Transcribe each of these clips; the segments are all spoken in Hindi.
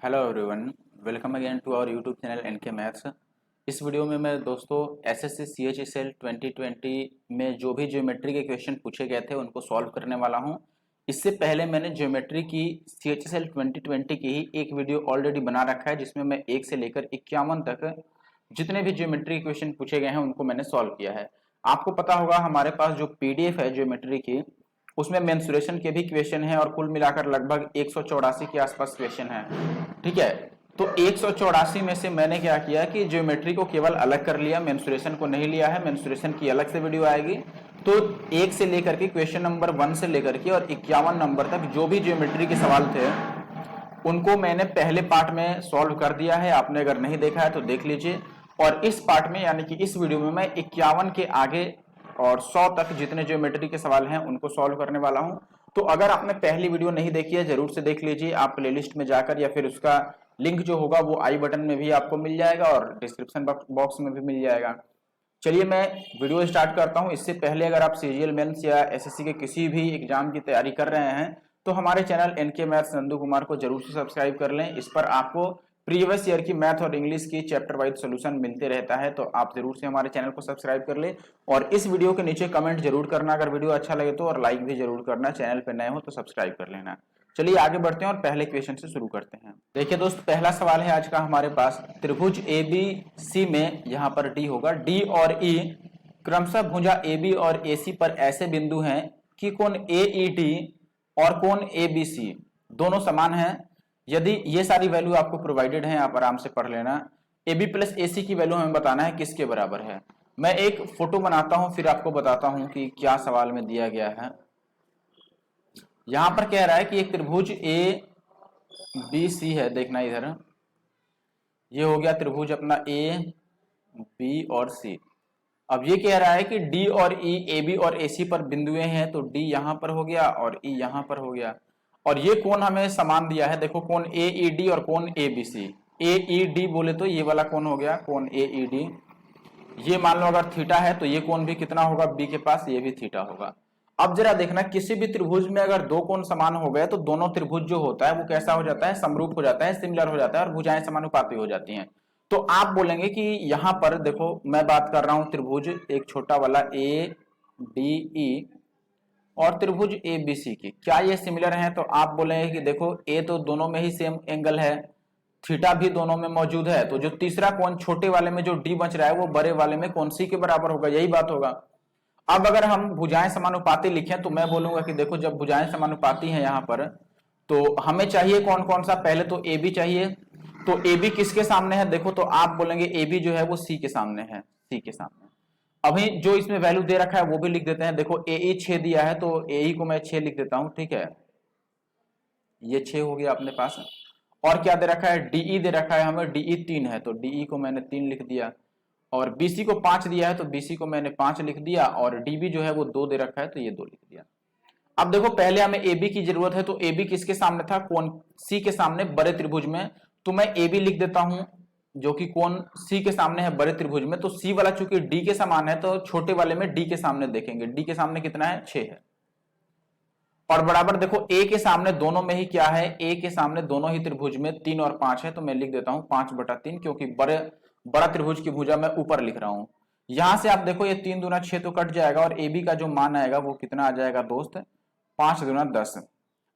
Hello everyone, welcome again to our YouTube channel NK maths. इस वीडियो में मैं दोस्तों एसएससी सीएचएसएल 2020 में जो भी ज्योमेट्री के क्वेश्चन पूछे गए थे उनको सॉल्व करने वाला हूं। इससे पहले मैंने ज्योमेट्री की सीएचएसएल 2020 की ही एक वीडियो ऑलरेडी बना रखा है, जिसमें मैं 1 से लेकर 51 तक जितने भी ज्योमेट्री के क्वेश्चन पूछे गए हैं उनको मैंने सॉल्व किया है। आपको पता होगा हमारे पास जो पीडीएफ है ज्योमेट्री की, उसमें मेंसुरेशन के भी क्वेश्चन हैं और कुल मिलाकर लगभग 184 के आसपास क्वेश्चन है। ठीक है, तो 184 में से मैंने क्या किया कि ज्योमेट्री को केवल अलग कर लिया, मेंसुरेशन को नहीं लिया है। मेंसुरेशन की अलग से वीडियो आएगी। तो 1 से लेकर के क्वेश्चन नंबर 1 से लेकर के और 51 नंबर तक जो भी ज्योमेट्री के सवाल थे उनको मैंने पहले पार्ट में सॉल्व कर दिया है। आपने अगर नहीं देखा है तो देख लीजिए। और इस पार्ट में यानी कि इस वीडियो में मैं 51 के आगे और 100 तक जितने ज्योमेट्री के सवाल हैं उनको सॉल्व करने वाला हूं। तो अगर आपने पहली वीडियो नहीं देखी है जरूर से देख लीजिए, आप प्लेलिस्ट में जाकर, या फिर उसका लिंक जो होगा वो आई बटन में भी आपको मिल जाएगा और डिस्क्रिप्शन बॉक्स में भी मिल जाएगा। चलिए मैं वीडियो स्टार्ट करता हूं। इससे पहले अगर आप सीजीएल मेंस या एसएससी के किसी भी एग्जाम की तैयारी कर रहे हैं तो हमारे channel NK maths Nandu Kumar को जरूर से सब्सक्राइब कर लें। इस पर आपको प्रीवियस ईयर की मैथ और इंग्लिश की चैप्टर वाइज सोल्यूशन मिलते रहता है, तो आप जरूर से हमारे चैनल को सब्सक्राइब कर ले। और इस वीडियो के नीचे कमेंट जरूर करना अगर वीडियो अच्छा लगे तो, और लाइक भी जरूर करना। चैनल पे नए हो तो सब्सक्राइब कर लेना। चलिए आगे बढ़ते हैं और पहले क्वेश्चन से शुरू करते हैं। देखिए दोस्त, पहला सवाल है आज का हमारे पास। त्रिभुज ए बी सी में यहाँ पर डी होगा, डी और ई क्रमशः भुजा ए बी और ए सी पर ऐसे बिंदु हैं कि कोण ए ई डी और कोण ए बी सी दोनों समान हैं। यदि ये सारी वैल्यू आपको प्रोवाइडेड है, आप आराम से पढ़ लेना। ए बी प्लस ए सी की वैल्यू हमें बताना है किसके बराबर है। मैं एक फोटो बनाता हूं फिर आपको बताता हूं कि क्या सवाल में दिया गया है। यहां पर कह रहा है कि एक त्रिभुज ए बी सी है। देखना इधर, ये हो गया त्रिभुज अपना ए बी और सी। अब ये कह रहा है कि डी और ई ए बी और ए सी पर बिंदुएं हैं, तो डी यहां पर हो गया और ई यहां पर हो गया। और ये कोण हमें समान दिया है। देखो कोण ए ई डी और कोण A B C. A E D बोले तो ये वाला कोण हो गया कोण ए ई डी। ये मान लो अगर थीटा है तो ये कोण भी कितना होगा बी के पास, ये भी थीटा होगा। अब जरा देखना, किसी भी त्रिभुज में अगर दो कोण समान हो गए तो दोनों त्रिभुज जो होता है वो कैसा हो जाता है, समरूप हो जाता है, सिमिलर हो जाता है और भुजाएं समानुपाती हो जाती हैं। तो आप बोलेंगे कि यहां पर देखो मैं बात कर रहा हूं त्रिभुज एक छोटा वाला ए डी ई और त्रिभुज ए बी सी की, क्या ये सिमिलर हैं? तो आप बोलेंगे कि देखो ए तो दोनों में ही सेम एंगल है, थीटा भी दोनों में मौजूद है, तो जो तीसरा कोण छोटे वाले में जो डी बच रहा है वो बड़े वाले में कोण सी के बराबर होगा। यही बात होगा। अब अगर हम भुजाएं समानुपाती लिखें तो मैं बोलूंगा कि देखो जब भुजाएं समानुपाती हैं यहाँ पर, तो हमें चाहिए कौन कौन सा, पहले तो ए बी चाहिए। तो ए बी किसके सामने है? देखो तो आप बोलेंगे ए बी जो है वो सी के सामने है, सी के सामने। अभी जो इसमें वैल्यू दे रखा है वो भी लिख देते हैं। देखो ए ई 6 दिया है तो ए ई को मैं 6 लिख देता हूं। ठीक है, ये 6 हो गया अपने पास। और क्या दे रखा है? डीई दे रखा है हमें, डीई 3 है तो डीई को मैंने 3 लिख दिया। और बीसी को 5 दिया है तो बीसी को मैंने 5 लिख दिया। और डीबी जो है वो 2 दे रखा है तो ये 2 लिख दिया। अब देखो पहले हमें ए बी की जरूरत है, तो ए बी किसके सामने था? कोण सी के सामने बड़े त्रिभुज में। तो मैं ए बी लिख देता हूं जो कि कोण सी के सामने है बड़े त्रिभुज में। तो सी वाला चूंकि डी के समान है तो छोटे वाले में डी के सामने देखेंगे, डी के सामने कितना है? 6 है। और बराबर देखो ए के सामने दोनों में ही क्या है? ए के सामने दोनों ही त्रिभुज में 3 और 5 है, तो मैं लिख देता हूं 5/3, क्योंकि बड़ा त्रिभुज की भुजा मैं ऊपर लिख रहा हूं। यहां से आप देखो ये 3 दूना 6 तो कट जाएगा और ए बी का जो मान आएगा वो कितना आ जाएगा दोस्त? 5 दूना 10।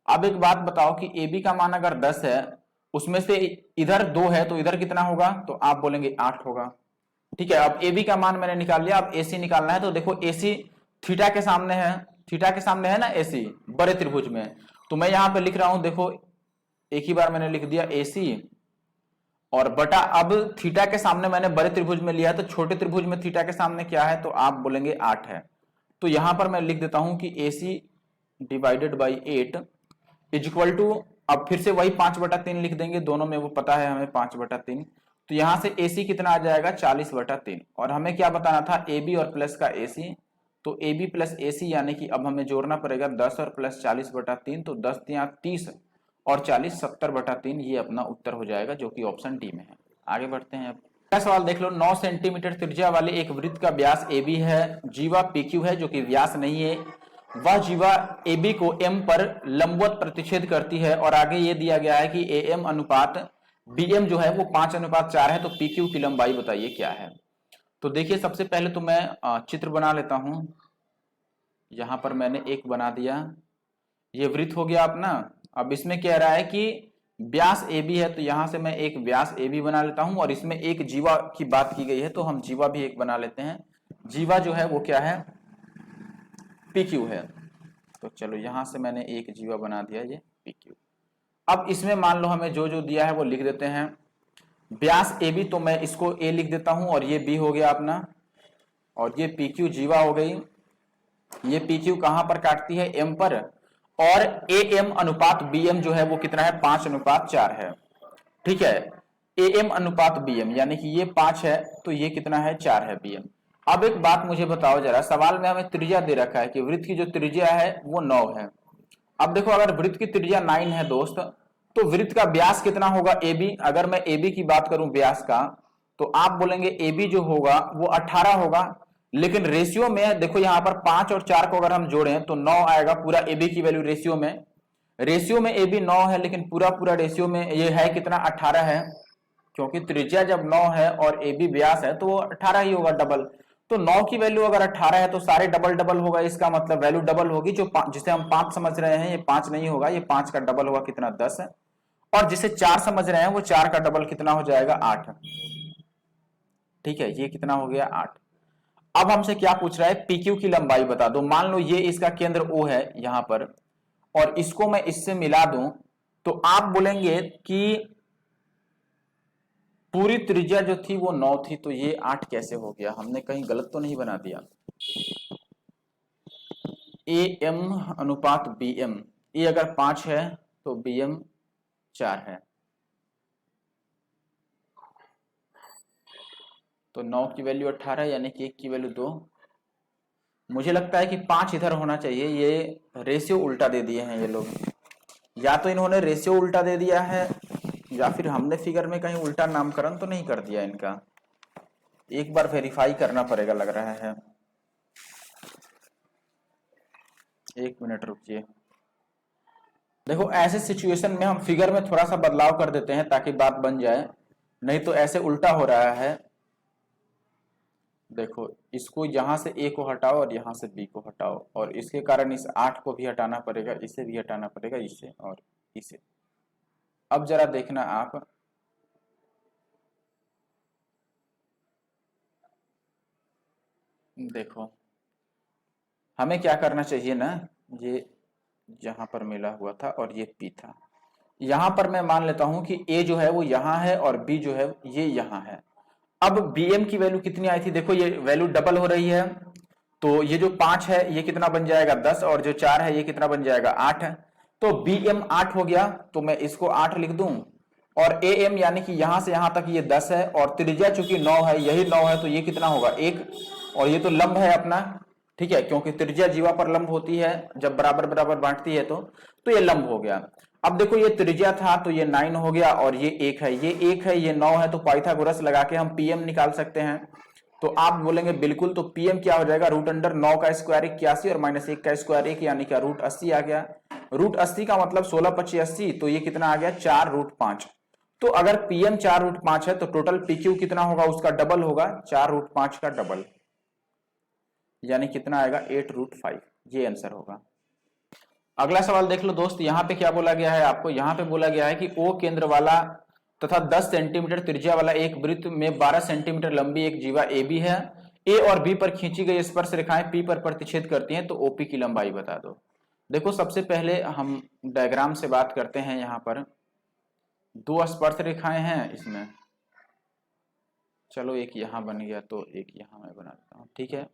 अब एक बात बताओ कि ए बी का मान अगर 10 है, उसमें से इधर 2 है तो इधर कितना होगा? तो आप बोलेंगे 8 होगा। ठीक है, अब ए बी का मान मैंने निकाल लिया। अब ए सी निकालना है, तो देखो ए सी थीटा के सामने है, थीटा के सामने है ना ए सी बड़े त्रिभुज में। तो मैं यहां पे लिख रहा हूं, देखो एक ही बार मैंने लिख दिया ए सी और बटा, अब थीटा के सामने मैंने बड़े त्रिभुज में लिया है तो छोटे त्रिभुज में थीटा के सामने क्या है? तो आप बोलेंगे 8 है। तो यहां पर मैं लिख देता हूं कि A C divided by 8 is equal to, अब फिर से वही 5/3 लिख देंगे, दोनों में वो पता है हमें 5/3। तो यहां से ए सी कितना आ जाएगा? 40/3। और हमें क्या बताना था? ए बी और प्लस का ए सी। तो ए बी प्लस ए सी यानी कि अब हमें जोड़ना पड़ेगा 10 और प्लस 40/3, तो 10 यहाँ 30 और 40 70/3। ये अपना उत्तर हो जाएगा जो कि ऑप्शन डी में है। आगे बढ़ते हैं। अब अगला सवाल देख लो। 9 सेंटीमीटर त्रिज्या वाले एक वृत्त का व्यास ए बी है, जीवा पी क्यू है जो कि व्यास नहीं है। वह जीवा ए बी को एम पर लंबवत प्रतिच्छेद करती है और आगे ये दिया गया है कि ए एम अनुपात BM जो है वो 5:4 है, तो PQ की लंबाई बताइए क्या है। तो देखिए सबसे पहले तो मैं चित्र बना लेता हूं। यहां पर मैंने एक बना दिया, ये वृत्त हो गया अपना। अब इसमें कह रहा है कि व्यास AB है, तो यहां से मैं एक व्यास AB बना लेता हूं, और इसमें एक जीवा की बात की गई है तो हम जीवा भी एक बना लेते हैं। जीवा जो है वो क्या है, PQ है। तो चलो यहां से मैंने एक जीवा बना दिया, ये PQ। अब इसमें मान लो हमें जो जो दिया है वो लिख देते हैं। व्यास AB, तो मैं इसको A लिख देता हूं, और ये B हो गया अपना, और ये PQ जीवा हो गई। ये PQ कहां पर काटती है, M पर, और AM अनुपात BM जो है वो कितना है, 5:4 है। ठीक है, AM अनुपात BM यानी कि ये 5 है, तो ये कितना है, 4 है BM। अब एक बात मुझे बताओ जरा, सवाल में हमें त्रिज्या दे रखा है कि वृत्त की जो त्रिज्या है वो 9 है। अब देखो अगर वृत्त की त्रिज्या 9 है दोस्त, तो वृत्त का व्यास कितना होगा, AB। अगर मैं AB की बात करूं व्यास का, तो आप बोलेंगे AB जो होगा वो 18 होगा। लेकिन रेशियो में देखो, यहां पर 5 और 4 को अगर हम जोड़ें तो 9 आएगा पूरा AB की वैल्यू रेशियो में। रेशियो में AB 9 है, लेकिन पूरा पूरा रेशियो में ये है कितना, 18 है। क्योंकि त्रिज्या जब 9 है और AB व्यास है तो वो 18 ही होगा, डबल। तो 9 की वैल्यू अगर 18 है तो सारे डबल डबल होगा, इसका मतलब वैल्यू डबल होगी। जो जिसे हम 5 समझ रहे हैं, ये 5 नहीं होगा, ये 5 का डबल होगा कितना, 10 है। और जिसे 4 समझ रहे हैं वो 4 का डबल कितना हो जाएगा, 8। ठीक है, ये कितना हो गया, 8। अब हमसे क्या पूछ रहा है, PQ की लंबाई बता दो। मान लो ये इसका केंद्र O है यहां पर, और इसको मैं इससे मिला दूं, तो आप बोलेंगे कि पूरी त्रिज्या जो थी वो 9 थी, तो ये 8 कैसे हो गया, हमने कहीं गलत तो नहीं बना दिया। AM अनुपात BM, A अगर 5 है तो BM 4 है, तो 9 की वैल्यू 18 यानी कि 1 की वैल्यू 2। मुझे लगता है कि 5 इधर होना चाहिए, ये रेशियो उल्टा दे दिए हैं ये लोग। या तो इन्होंने रेशियो उल्टा दे दिया है, या फिर हमने फिगर में कहीं उल्टा नामकरण तो नहीं कर दिया इनका। एक बार वेरीफाई करना पड़ेगा लग रहा है। एक मिनट रुकिए। देखो ऐसे सिचुएशन में हम फिगर में थोड़ा सा बदलाव कर देते हैं ताकि बात बन जाए, नहीं तो ऐसे उल्टा हो रहा है। देखो इसको यहां से A को हटाओ और यहां से B को हटाओ, और इसके कारण इस 8 को भी हटाना पड़ेगा, इसे भी हटाना पड़ेगा, इसे और इसे। अब जरा देखना आप, देखो हमें क्या करना चाहिए ना, ये यहां पर मिला हुआ था और ये P था। यहां पर मैं मान लेता हूं कि A जो है वो यहां है और B जो है ये यहां है। अब BM की वैल्यू कितनी आई थी, देखो ये वैल्यू डबल हो रही है, तो ये जो 5 है ये कितना बन जाएगा, 10, और जो 4 है ये कितना बन जाएगा, 8 है। तो BM 8 हो गया, तो मैं इसको 8 लिख दूं, और AM यानी कि यहां से यहां तक ये 10 है, और त्रिज्या चूंकि 9 है, यही 9 है, तो ये कितना होगा, 1। और ये तो लंब है अपना, ठीक है, क्योंकि त्रिज्या जीवा पर लंब होती है जब बराबर बराबर बांटती है, तो ये लंब हो गया। अब देखो ये त्रिज्या था तो ये 9 हो गया, और ये 1 है, ये 1 है, ये 9 है, तो पाइथागोरस लगा के हम PM निकाल सकते हैं। तो आप बोलेंगे बिल्कुल, तो PM क्या हो जाएगा, √9 का स्क्वायर 81, और -1 का स्क्वायर 1, यानी क्या √80 आ गया। √80 का मतलब 16×25 80, तो ये कितना आ गया, 4√5। तो अगर PM 4√5 है तो टोटल PQ कितना होगा, उसका डबल होगा, 4√5 का डबल, यानी कितना आएगा, 8√5। ये आंसर होगा। अगला सवाल देख लो दोस्त, यहां पे क्या बोला गया है आपको, यहां पे बोला गया है कि O केंद्र वाला तथा 10 सेंटीमीटर त्रिज्या वाला एक वृत्त में 12 सेंटीमीटर लंबी एक जीवा AB है। A और B पर खींची गई स्पर्श रेखाएं P पर प्रतिच्छेद करती हैं, तो OP की लंबाई बता दो। देखो सबसे पहले हम डायग्राम से बात करते हैं। यहाँ पर दो स्पर्श रेखाएं हैं इसमें, चलो एक यहाँ बन गया तो एक यहाँ मैं बना देता हूँ, ठीक है।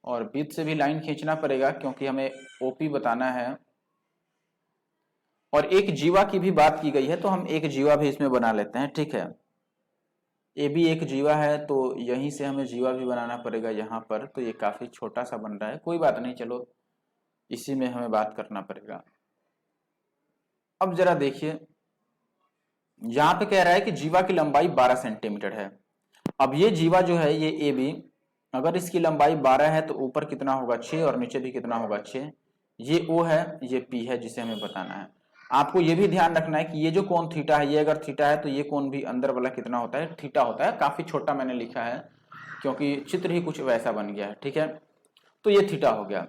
और बीच से भी लाइन खींचना पड़ेगा क्योंकि हमें OP बताना है। और एक जीवा की भी बात की गई है तो हम एक जीवा भी इसमें बना लेते हैं, ठीक है। AB एक जीवा है तो यहीं से हमें जीवा भी बनाना पड़ेगा यहाँ पर, तो ये काफी छोटा सा बन रहा है, कोई बात नहीं, चलो इसी में हमें बात करना पड़ेगा। अब जरा देखिए, यहाँ पे कह रहा है कि जीवा की लंबाई 12 सेंटीमीटर है। अब ये जीवा जो है ये AB, अगर इसकी लंबाई 12 है तो ऊपर कितना होगा, 6, और नीचे भी कितना होगा, 6। ये O है, ये P है जिसे हमें बताना है। आपको ये भी ध्यान रखना है कि ये जो कोण थीटा है, ये अगर थीटा है तो ये कोण भी अंदर वाला कितना होता है, थीटा होता है। काफी छोटा मैंने लिखा है क्योंकि चित्र ही कुछ वैसा बन गया है, ठीक है। तो ये थीटा हो गया।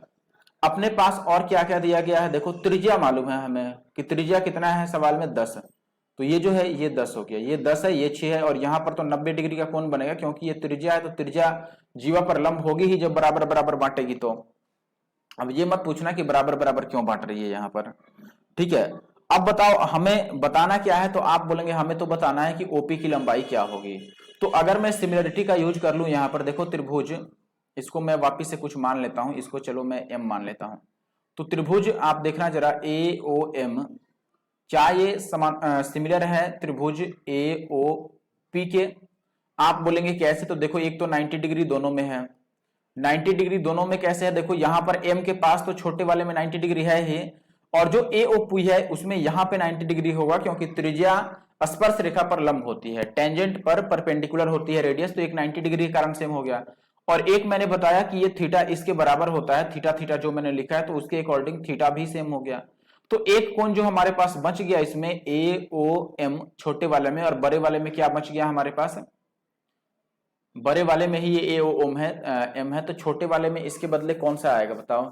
अपने पास और क्या क्या दिया गया है, देखो त्रिज्या मालूम है हमें कि त्रिज्या कितना है सवाल में 10, तो ये जो है ये 10 हो गया, ये 10 है, ये 6 है, और यहाँ पर तो 90 डिग्री का कोण बनेगा क्योंकि ये त्रिज्या है, तो त्रिज्या जीवा पर लंब होगी ही जब बराबर बराबर बांटेगी। तो अब ये मत पूछना कि बराबर बराबर क्यों बांट रही है यहाँ पर, ठीक है। अब बताओ हमें बताना क्या है, तो आप बोलेंगे हमें तो बताना है कि ओपी की लंबाई क्या होगी। तो अगर मैं सिमिलरिटी का यूज कर लूं यहाँ पर, देखो त्रिभुज, इसको मैं वापिस से कुछ मान लेता हूं, इसको चलो मैं एम मान लेता हूं। तो त्रिभुज आप देखना जरा ए ओ एम, क्या ये समान सिमिलर है त्रिभुज ए ओ पी के? आप बोलेंगे कैसे, तो देखो एक तो 90 डिग्री दोनों में है, 90 डिग्री दोनों में कैसे है, देखो यहाँ पर एम के पास तो छोटे वाले में 90 डिग्री है ही, और जो ए ओ पी है उसमें यहाँ पे 90 डिग्री होगा क्योंकि त्रिज्या स्पर्श रेखा पर लंब होती है, टेंजेंट पर परपेंडिकुलर होती है रेडियस, तो एक 90 डिग्री के कारण सेम हो गया। और एक मैंने बताया कि ये थीटा इसके बराबर होता है, थीटा थीटा जो मैंने लिखा है, तो उसके अकॉर्डिंग थीटा भी सेम हो गया। तो एक कोण जो हमारे पास बच गया इसमें ए ओ एम छोटे वाले में, और बड़े वाले में क्या बच गया हमारे पास, बड़े वाले में ही ये ए ओ ओम है, एम है, तो छोटे वाले में इसके बदले कौन सा आएगा बताओ?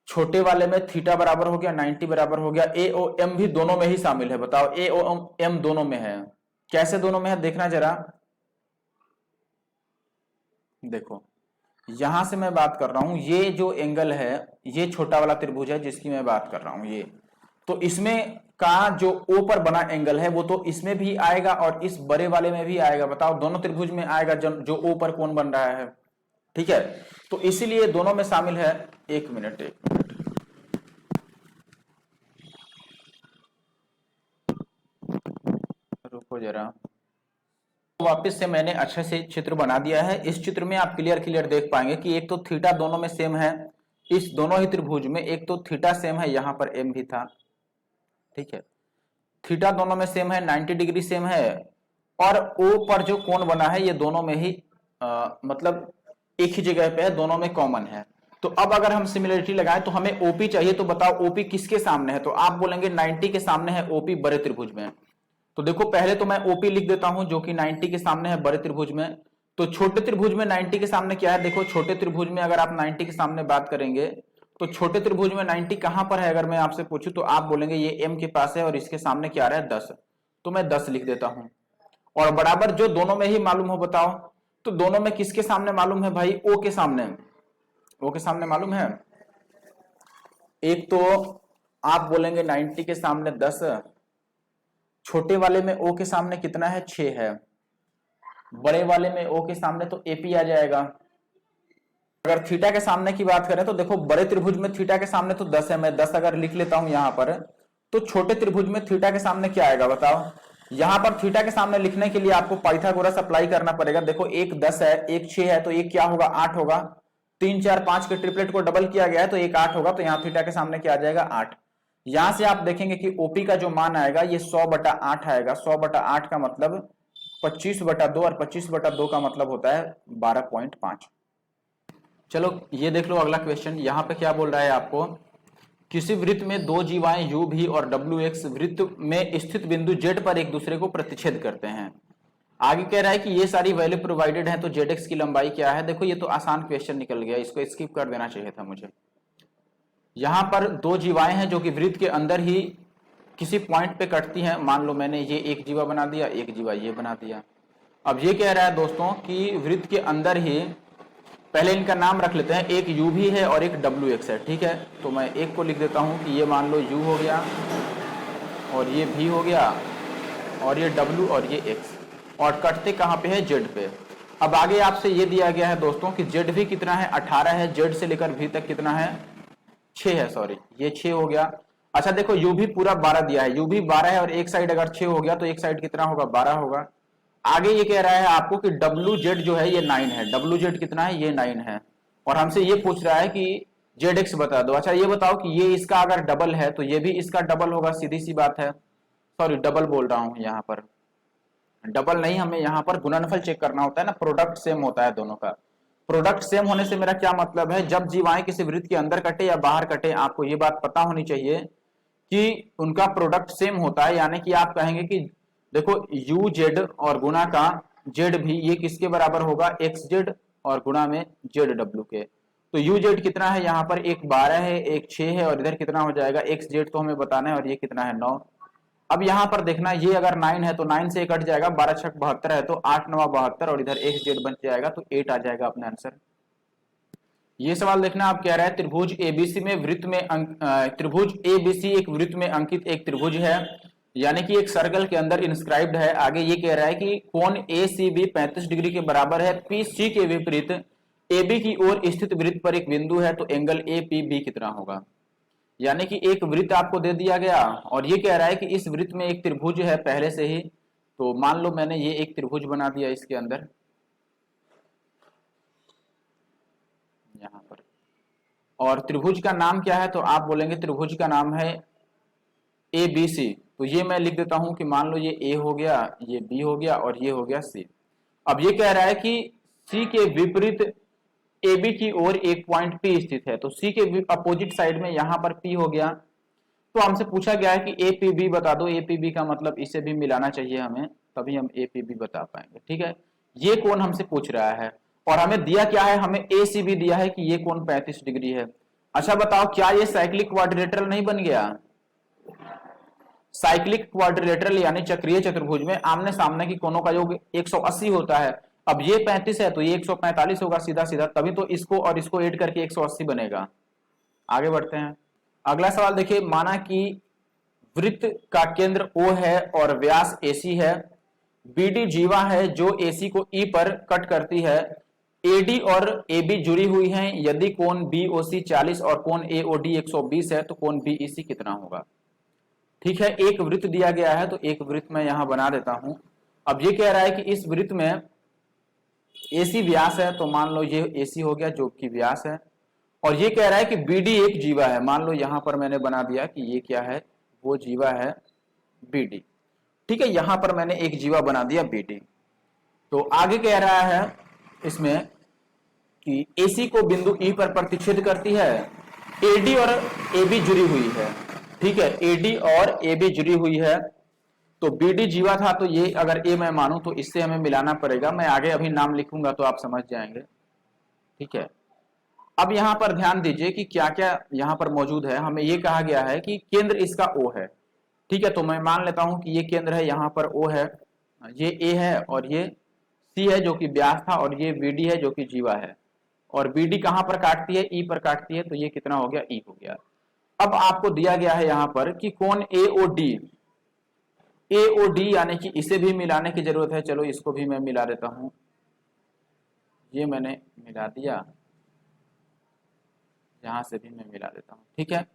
छोटे वाले में थीटा बराबर हो गया 90 बराबर हो गया, ए ओ एम भी दोनों में ही शामिल है, बताओ ए ओ एम दोनों में है, कैसे दोनों में है देखना जरा। देखो यहां से मैं बात कर रहा हूं, ये जो एंगल है ये छोटा वाला त्रिभुज है जिसकी मैं बात कर रहा हूं ये, तो इसमें का जो ओ पर बना एंगल है वो तो इसमें भी आएगा और इस बड़े वाले में भी आएगा, बताओ दोनों त्रिभुज में आएगा जो ओ पर कोण बन रहा है, ठीक है। तो इसीलिए दोनों में शामिल है। एक मिनट रुको जरा, वापस से मैंने अच्छे से चित्र बना दिया है। इस चित्र में आप क्लियर देख पाएंगे कि एक तो थीटा दोनों में सेम है, इस दोनों ही त्रिभुज में एक तो थीटा सेम है, यहां पर एम भी था, ठीक है, थीटा दोनों में सेम है, 90 डिग्री सेम है, और ओ पर जो कोण बना है ये दोनों में ही मतलब एक ही जगह पे है, दोनों में कॉमन है। तो अब अगर हम सिमिलरिटी लगाएं तो हमें ओपी चाहिए, तो बताओ ओपी किसके सामने है, तो आप बोलेंगे 90 के सामने है ओपी बड़े त्रिभुज में। तो देखो पहले तो मैं ओपी लिख देता हूं जो कि 90 के सामने है बड़े त्रिभुज में। तो छोटे त्रिभुज में 90 के सामने क्या है, देखो छोटे त्रिभुज में अगर आप 90 के सामने बात करेंगे तो छोटे त्रिभुज में 90 कहां पर है, अगर मैं आपसे पूछूं तो आप बोलेंगे ये एम के पास है और इसके सामने क्या आ रहा है 10, तो मैं 10 लिख देता हूं। और बराबर जो दोनों में ही मालूम हो, बताओ तो दोनों में किसके सामने मालूम है भाई, ओ के सामने, ओ के सामने मालूम है। एक तो आप बोलेंगे 90 के सामने 10, छोटे वाले में ओ के सामने कितना है 6 है, बड़े वाले में ओ के सामने तो एपी आ जाएगा। अगर थीटा के सामने की बात करें तो देखो बड़े त्रिभुज में थीटा के सामने तो 10 है, मैं 10 अगर लिख लेता हूं यहां पर, तो छोटे त्रिभुज में थीटा के सामने क्या आएगा बताओ। यहां पर थीटा के सामने लिखने के लिए आपको पाइथागोरस अप्लाई करना पड़ेगा। देखो एक 10 है एक 6 है, तो एक क्या होगा 8 होगा, 3 4 5 के ट्रिपलेट को डबल किया गया है तो एक 8 होगा, तो यहाँ थीटा के सामने क्या आ जाएगा 8। यहां से आप देखेंगे कि ओपी का जो मान आएगा ये 100/8 आएगा, 100/8 का मतलब 25/2 और 25/2 का मतलब होता है 12.5। चलो ये देख लो अगला क्वेश्चन, यहाँ पे क्या बोल रहा है आपको, किसी वृत्त में दो जीवाएं यू भी और डब्ल्यू एक्स वृत्त में स्थित बिंदु जेड पर एक दूसरे को प्रतिच्छेद करते हैं। आगे कह रहा है कि ये सारी वैल्यू प्रोवाइडेड है, तो जेड एक्स की लंबाई क्या है। देखो ये तो आसान क्वेश्चन निकल गया, इसको स्किप कर देना चाहिए था मुझे। यहां पर दो जीवाएं हैं जो कि वृत्त के अंदर ही किसी पॉइंट पे कटती हैं, मान लो मैंने ये एक जीवा बना दिया, एक जीवा ये बना दिया। अब ये कह रहा है दोस्तों कि वृत्त के अंदर ही, पहले इनका नाम रख लेते हैं, एक u भी है और एक wx है, ठीक है। तो मैं एक को लिख देता हूं कि ये मान लो u हो गया और ये v हो गया और ये w और ये x, और कटते कहां पे है z पे। अब आगे आपसे ये दिया गया है दोस्तों कि z भी कितना है 18 है, z से लेकर v तक कितना है 6 है, सॉरी ये 6 हो गया। अच्छा देखो u भी पूरा 12 दिया है, u भी 12 है और एक साइड अगर 6 हो गया तो एक साइड कितना होगा 12 होगा। आगे ये कह रहा है आपको कि WZ जो है ये 9 है, WZ कितना है ये 9 है, और हमसे ये पूछ रहा है कि ZX बता दो। अच्छा ये बताओ कि ये इसका अगर डबल है तो ये भी इसका डबल होगा, सीधी सी बात है, सॉरी डबल बोल रहा हूं यहाँ पर, डबल नहीं, हमें यहाँ पर गुणनफल चेक करना होता है ना, प्रोडक्ट सेम होता है दोनों का। प्रोडक्ट सेम होने से मेरा क्या मतलब है, जब जीवाएं किसी वृत्त के अंदर कटे या बाहर कटे, आपको ये बात पता होनी चाहिए कि उनका प्रोडक्ट सेम होता है, यानी कि आप कहेंगे कि देखो यू जेड और गुणा का जेड भी ये किसके बराबर होगा, एक्स जेड और गुणा में जेड डब्ल्यू के। तो यू जेड कितना है यहाँ पर, एक 12 है, एक 6 है, और इधर कितना हो जाएगा एक्स जेड तो हमें बताना है, और ये कितना है 9। अब यहाँ पर देखना, ये अगर 9 है तो 9 से कट जाएगा, 12 छक 72 है, तो 8 9 72, और इधर एक्स जेड बन जाएगा, तो 8 आ जाएगा अपना आंसर। ये सवाल देखना, आप कह रहा है त्रिभुज एबीसी में वृत्त में त्रिभुज एबीसी एक वृत्त में अंकित एक त्रिभुज है, यानी कि एक सर्कल के अंदर इंस्क्राइब्ड है। आगे ये कह रहा है कि कोण एसीबी 35 डिग्री के बराबर है, पीसी के विपरीत एबी की ओर स्थित वृत्त पर एक बिंदु है, तो एंगल एपीबी कितना होगा। यानी कि एक वृत्त आपको दे दिया गया, और ये कह रहा है कि इस वृत्त में एक त्रिभुज है पहले से ही। तो मान लो मैंने ये एक त्रिभुज बना दिया इसके अंदर यहाँ पर, और त्रिभुज का नाम क्या है, तो आप बोलेंगे त्रिभुज का नाम है ए बी सी। तो ये मैं लिख देता हूं कि मान लो ये ए हो गया, ये बी हो गया, और ये हो गया सी। अब ये कह रहा है कि सी के विपरीत ए बी की ओर एक पॉइंट पी स्थित है, तो सी के अपोजिट साइड में यहां पर पी हो गया। तो हमसे पूछा गया है कि ए पी बी बता दो, ए पी बी का मतलब इसे भी मिलाना चाहिए हमें, तभी हम ए पी बी बता पाएंगे। ठीक है, ये कोण हमसे पूछ रहा है, और हमें दिया क्या है, हमें ए सी बी दिया है कि ये कोण 35 डिग्री है। अच्छा बताओ, क्या ये साइक्लिक क्वाड्रिलेटरल नहीं बन गया। साइक्लिक क्वाड्रिलेटरल यानी चक्रीय चतुर्भुज में आमने सामने की कोणों का योग 180 होता है। अब ये 35 है तो ये 145 होगा सीधा सीधा, तभी तो इसको और इसको ऐड करके 180 बनेगा। आगे बढ़ते हैं, अगला सवाल देखिए, माना कि वृत्त का केंद्र O है और व्यास AC है, BD जीवा है जो AC को E पर कट करती है, AD और AB जुड़ी हुई हैं, यदि कोण BOC 40 और कोण AOD 120 है तो कोण BEC कितना होगा। ठीक है, एक वृत्त दिया गया है, तो एक वृत्त मैं यहां बना देता हूं। अब ये कह रहा है कि इस वृत्त में AC व्यास है, तो मान लो ये AC हो गया जो कि व्यास है, और ये कह रहा है कि BD एक जीवा है। मान लो यहां पर मैंने बना दिया कि ये क्या है, वो जीवा है BD। ठीक है, यहां पर मैंने एक जीवा बना दिया BD। तो आगे कह रहा है इसमें कि AC को बिंदु E पर प्रतिच्छेद करती है, AD और AB जुड़ी हुई है। ठीक है, AD और AB जुड़ी हुई है, तो BD जीवा था, तो ये अगर A मैं मानूं तो इससे हमें मिलाना पड़ेगा। मैं आगे अभी नाम लिखूंगा तो आप समझ जाएंगे। ठीक है, अब यहां पर ध्यान दीजिए कि क्या क्या यहां पर मौजूद है। हमें ये कहा गया है कि केंद्र इसका O है। ठीक है, तो मैं मान लेता हूं कि ये केंद्र है, यहां पर O है, ये A है, और ये C है जो कि व्यास था, और ये BD है जो कि जीवा है, और BD कहां पर काटती है, E पर काटती है, तो ये कितना हो गया, E हो गया। अब आपको दिया गया है यहां पर कि कोण AOD यानी कि इसे भी मिलाने की जरूरत है। चलो इसको भी मैं मिला देता हूं, ये मैंने मिला दिया, यहां से भी मैं मिला देता हूं। ठीक है,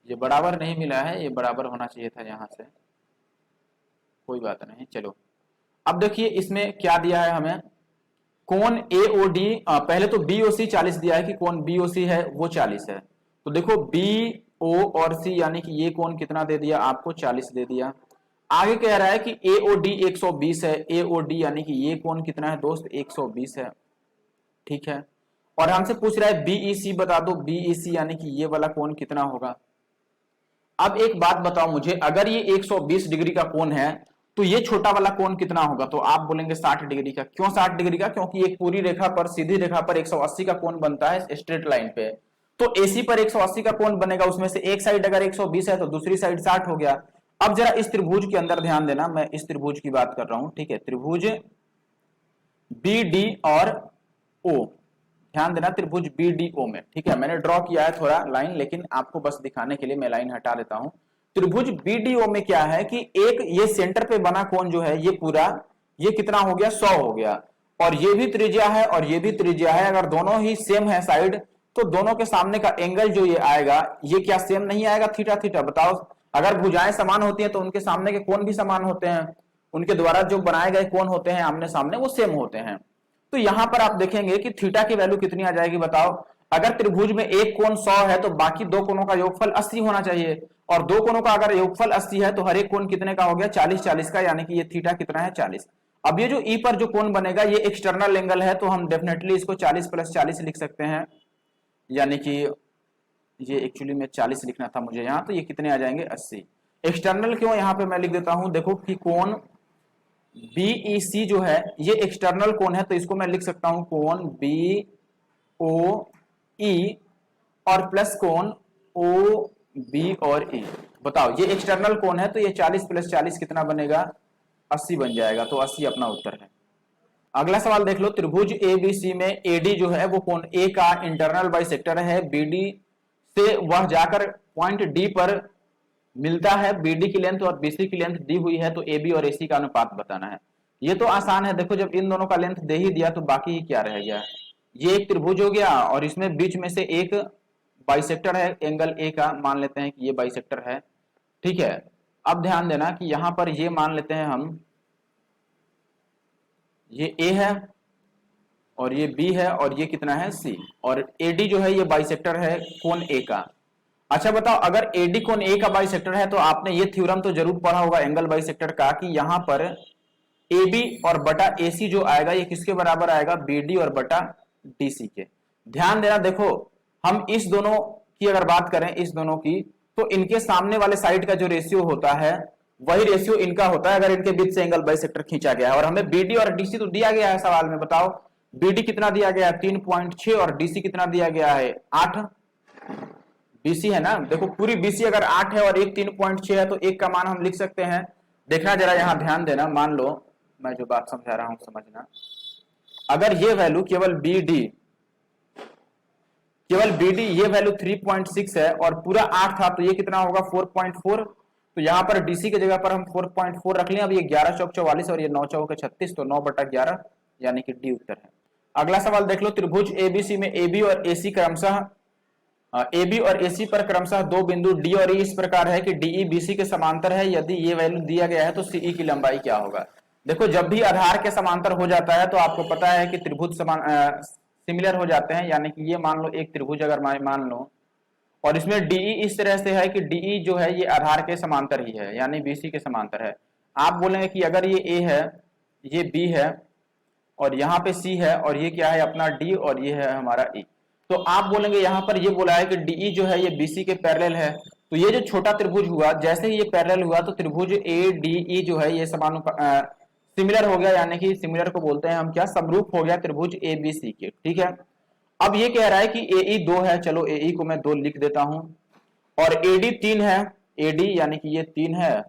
ये बराबर नहीं मिला है, ये बराबर होना चाहिए था यहां से, कोई बात नहीं। चलो अब देखिए इसमें क्या दिया है हमें, कोण AOD, पहले तो BOC 40 दिया है कि कोण BOC है वो 40 है। तो देखो BO और C यानी कि ये कोण कितना दे दिया आपको, 40 दे दिया। आगे कह रहा है कि AOD 120 है, AOD यानी कि ये कोण कितना है दोस्त, 120 है। ठीक है, और हमसे पूछ रहा है BEC बता दो, BEC यानी कि ये वाला कोण कितना होगा। अब एक बात बताओ मुझे, अगर ये 120 डिग्री का कोण है तो ये छोटा वाला कोण कितना होगा, तो आप बोलेंगे 60 डिग्री का। क्यों 60 डिग्री का, क्योंकि एक पूरी रेखा पर, सीधी रेखा पर 180 का कोण बनता है स्ट्रेट लाइन पे, तो AC पर 180 का कोण बनेगा, उसमें से एक साइड अगर 120 है तो दूसरी साइड 60 हो गया। अब जरा इस त्रिभुज के अंदर ध्यान देना, मैं इस त्रिभुज की बात कर रहा हूं। ठीक है, त्रिभुज BD और O, ध्यान देना त्रिभुज BDO में। ठीक है, मैंने ड्रॉ किया है थोड़ा लाइन, लेकिन आपको बस दिखाने के लिए मैं लाइन हटा देता हूं। त्रिभुज BDO में क्या है कि एक ये सेंटर पे बना कोण जो है, ये पूरा ये कितना हो गया, 100 हो गया, और ये भी त्रिज्या है और ये भी त्रिज्या है। अगर दोनों ही सेम है साइड, तो दोनों के सामने का एंगल जो ये आएगा, ये क्या सेम नहीं आएगा, थीटा थीटा। बताओ, अगर भुजाएं समान होती हैं तो उनके सामने के कोण भी समान होते हैं, उनके द्वारा जो बनाए गए कोण होते हैं आमने सामने वो सेम होते हैं। तो यहां पर आप देखेंगे कि थीटा की वैल्यू कितनी आ जाएगी, बताओ। अगर त्रिभुज में एक कोण 100 है तो बाकी दो कोणों का योगफल 80 होना चाहिए, और दो कोणों का अगर योगफल 80 है तो हर एक कोण कितने का हो गया, 40-40 का, यानी कि ये थीटा कितना है, 40। अब ये जो E पर जो कोण बनेगा ये एक्सटर्नल एंगल है, तो हम डेफिनेटली इसको 40 + 40 लिख सकते हैं, यानी कि ये एक्चुअली में 40 लिखना था मुझे यहाँ, तो ये कितने आ जाएंगे 80। एक्सटर्नल क्यों यहाँ पे मैं लिख देता हूं, देखो कि कोण BEC जो है ये एक्सटर्नल कोण है, तो इसको मैं लिख सकता हूं कोण BOE और प्लस कोण OB और E। बताओ ये एक्सटर्नल कोण है, तो ये 40 + 40 कितना बनेगा 80 बन जाएगा, तो 80 अपना उत्तर है। अगला सवाल देख लो, त्रिभुज ABC में AD जो है वो कोण A का इंटरनल बाइसेक्टर है, BD से वह जाकर पॉइंट D पर मिलता है, BD की लेंथ और BC की लेंथ दी हुई है, तो AB और AC का अनुपात बताना है। ये तो आसान है, देखो जब इन दोनों का लेंथ दे ही दिया तो बाकी ही क्या रह गया। ये एक त्रिभुज हो गया और इसमें बीच में से एक बाइसेक्टर है एंगल A का, मान लेते हैं कि ये बाइसेक्टर है, ठीक है। अब ध्यान देना कि यहां पर ये मान लेते हैं हम, ये A है और ये B है और ये कितना है C, और AD जो है ये बाइसेक्टर है कोण A का। अच्छा बताओ, अगर AD कोण A का बाइसेक्टर है तो आपने ये थ्योरम तो जरूर पढ़ा होगा एंगल बाइसेक्टर का, कि यहां पर AB और बटा AC जो आएगा ये किसके बराबर आएगा, BD और बटा DC के। ध्यान देना, देखो हम इस दोनों की अगर बात करें, इस दोनों की, तो इनके सामने वाले साइड का जो रेशियो होता है वही रेशियो इनका होता है अगर इनके बीच से एंगल बाइसेक्टर खींचा गया है। और हमें BD और DC तो दिया गया है सवाल में, बताओ BD कितना दिया गया है 3.6 और DC कितना दिया गया है 8। BC है ना, देखो पूरी BC अगर 8 है और एक 3.6 है तो एक का मान हम लिख सकते हैं। देखना जरा, यहां ध्यान देना, मान लो मैं जो बात समझा रहा हूं समझना, अगर ये वैल्यू केवल BD ये वैल्यू 3.6 है और पूरा 8 था तो ये कितना होगा 4.4, तो यहां पर DC की जगह पर हम 4.4 रख लें। अब ये 11 चौक 44 और ये 9 चौक 36, तो 9/11 यानी कि D उत्तर है। अगला सवाल देख लो, त्रिभुज ABC में AB और AC पर क्रमशः दो बिंदु D और E इस प्रकार है कि DE BC के समांतर है, यदि ये वैल्यू दिया गया है तो CE की लंबाई क्या होगा। देखो जब भी आधार के समांतर हो जाता है तो आपको पता है कि त्रिभुज सिमिलर हो जाते हैं, यानी कि ये मान लो एक त्रिभुज अगर मान लो और इसमें DE इस तरह से है कि DE जो है ये आधार के समांतर ही है, यानी BC के समांतर है। आप बोलेंगे कि अगर ये A है, ये B है और यहाँ पे C है और ये क्या है अपना D और ये है हमारा E, तो आप बोलेंगे यहाँ पर ये बोला है कि DE जो है ये BC के पैरेलल है, तो ये जो छोटा त्रिभुज हुआ जैसे ही ये पैरेलल हुआ तो त्रिभुज ADE जो है ये सिमिलर हो गया, यानी कि सिमिलर को बोलते हैं हम क्या, समरूप हो गया त्रिभुज ABC के, ठीक है। अब ये कह रहा है कि AE 2 है, चलो AE को मैं 2 लिख देता हूं, और AD 3 है, AD यानी कि ये 3 है,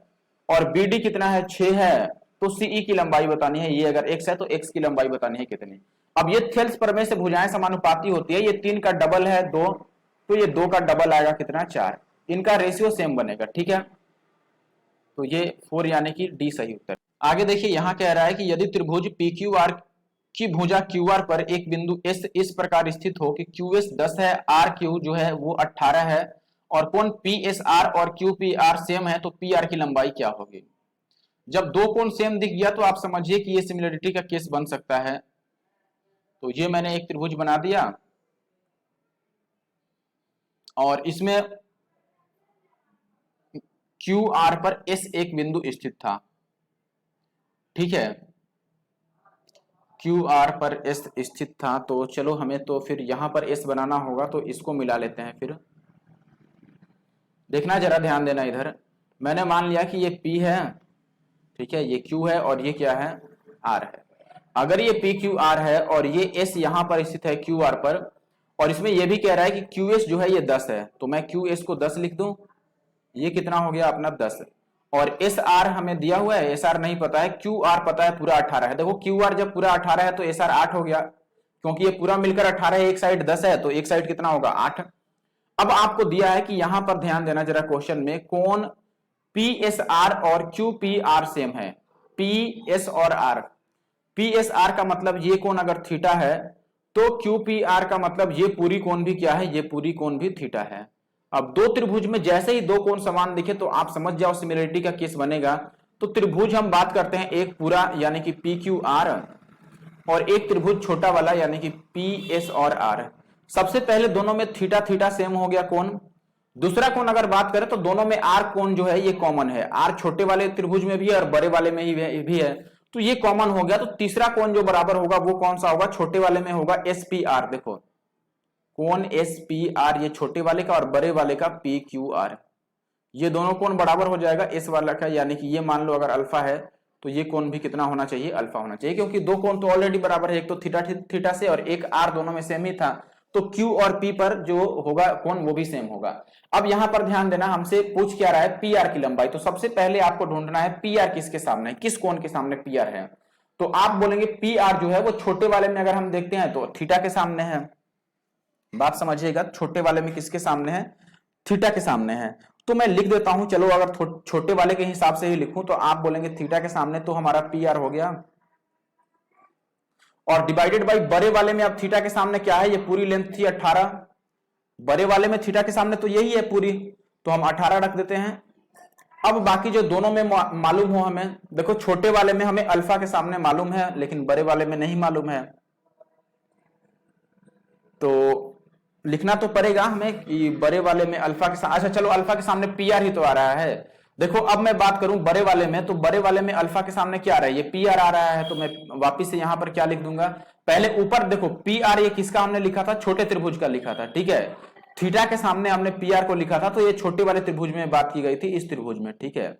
और BD कितना है 6 है, तो CE की लंबाई बतानी है, ये अगर x है तो x की लंबाई बतानी है कितनी। अब ये थेल्स प्रमेय से भुजाएं समानुपाती होती है, ये 3 का डबल है 2, तो ये 2 का डबल आएगा कितना 4, इनका रेशियो सेम बनेगा, ठीक है। तो ये 4 यानी कि D सही उत्तर। आगे देखिए यहां कह रहा है कि यदि त्रिभुज PQR की भुजा QR पर एक बिंदु S इस प्रकार स्थित हो कि QS 10 है, RQ जो है वो 18 है और कोण PSR और QPR सेम है, तो PR की लंबाई क्या होगी। जब दो कोण सेम दिख गया तो आप समझिए कि ये सिमिलरिटी का केस बन सकता है। तो ये मैंने एक त्रिभुज बना दिया और इसमें QR पर S एक बिंदु स्थित था, ठीक है, QR पर S स्थित था, तो चलो हमें तो फिर यहां पर S बनाना होगा, तो इसको मिला लेते हैं। फिर देखना जरा, ध्यान देना, इधर मैंने मान लिया कि ये P है, ठीक है, ये Q है और ये क्या है R है। अगर ये PQR है और ये S यहां पर स्थित है QR पर, और इसमें यह भी कह रहा है कि QS जो है ये 10 है, तो मैं QS को 10 लिख दूं, ये कितना हो गया अपना 10, और SR हमें दिया हुआ है, SR नहीं पता है, QR पता है पूरा 18 है। देखो QR जब पूरा 18 है तो SR 8 हो गया, क्योंकि ये पूरा मिलकर 18 है, एक साइड 10 है तो एक साइड कितना होगा 8। अब आपको दिया है कि यहां पर ध्यान देना जरा, क्वेश्चन में कोण PSR और QPR सेम है, PS और R, PSR का मतलब ये कोण अगर थीटा है तो QPR का मतलब ये पूरी कोण भी क्या है, ये पूरी कोण भी थीटा है। अब दो त्रिभुज में जैसे ही दो कोण समान दिखे तो आप समझ जाओ सिमिलरिटी का केस बनेगा। तो त्रिभुज हम बात करते हैं एक पूरा यानी कि PQR और एक त्रिभुज छोटा वाला यानी कि PS और R। सबसे पहले दोनों में थीटा थीटा सेम हो गया कोण। दूसरा कोण अगर बात करें तो दोनों में R कोण जो है ये कॉमन है, R छोटे वाले त्रिभुज में भी है और बड़े वाले में भी है, तो ये कॉमन हो गया। तो तीसरा कोण जो बराबर होगा वो कौन सा होगा, छोटे वाले में होगा SPR। देखो कोण एस पी आर, ये छोटे वाले का और बड़े वाले का पी क्यू आर, ये दोनों कोण बराबर हो जाएगा एस वाला का, यानी कि ये मान लो अगर अल्फा है तो ये कोण भी कितना होना चाहिए, अल्फा होना चाहिए, क्योंकि दो कोण तो ऑलरेडी बराबर है, एक तो थीटा थीटा से और एक आर, दोनों में सेम ही था, तो Q और P पर जो होगा कोण वो भी सेम होगा। अब यहां पर ध्यान देना, हमसे पूछ क्या रहा है, पी आर की लंबाई, तो सबसे पहले आपको ढूंढना है पी आर किसके सामने है, किस कोण के सामने पी आर है। तो आप बोलेंगे पी आर जो है वो छोटे वाले में अगर हम देखते हैं तो थीटा के सामने है, बात समझिएगा, छोटे वाले में किसके सामने है, थीटा के सामने है। तो मैं लिख देता हूं, चलो अगर छोटे वाले के हिसाब से ही लिखूं तो आप बोलेंगे थीटा के सामने, तो हमारा पी आर हो गया, और डिवाइडेड बाई बड़े वाले में, अब थीटा के सामने क्या है, ये पूरी लेंथ थी 18, बड़े वाले में थीटा के सामने तो यही है पूरी, तो हम 18 रख देते हैं। अब बाकी जो दोनों में मालूम हो हमें, देखो छोटे वाले में हमें अल्फा के सामने मालूम है लेकिन बड़े वाले में नहीं मालूम है, तो लिखना तो पड़ेगा हमें कि बड़े वाले में अल्फा के सामने, अच्छा चलो अल्फा के सामने पी आर ही तो आ रहा है। देखो अब मैं बात करूं बड़े वाले में, तो बड़े वाले में अल्फा के सामने क्या आ रहा है, ये पी आर आ रहा है, तो मैं वापिस से यहां पर क्या लिख दूंगा, पहले ऊपर देखो पी आर ये किसका हमने लिखा था, छोटे त्रिभुज का लिखा था, ठीक है, थीटा के सामने हमने पी आर को लिखा था, तो ये छोटे वाले त्रिभुज में बात की गई थी, इस त्रिभुज में, ठीक है।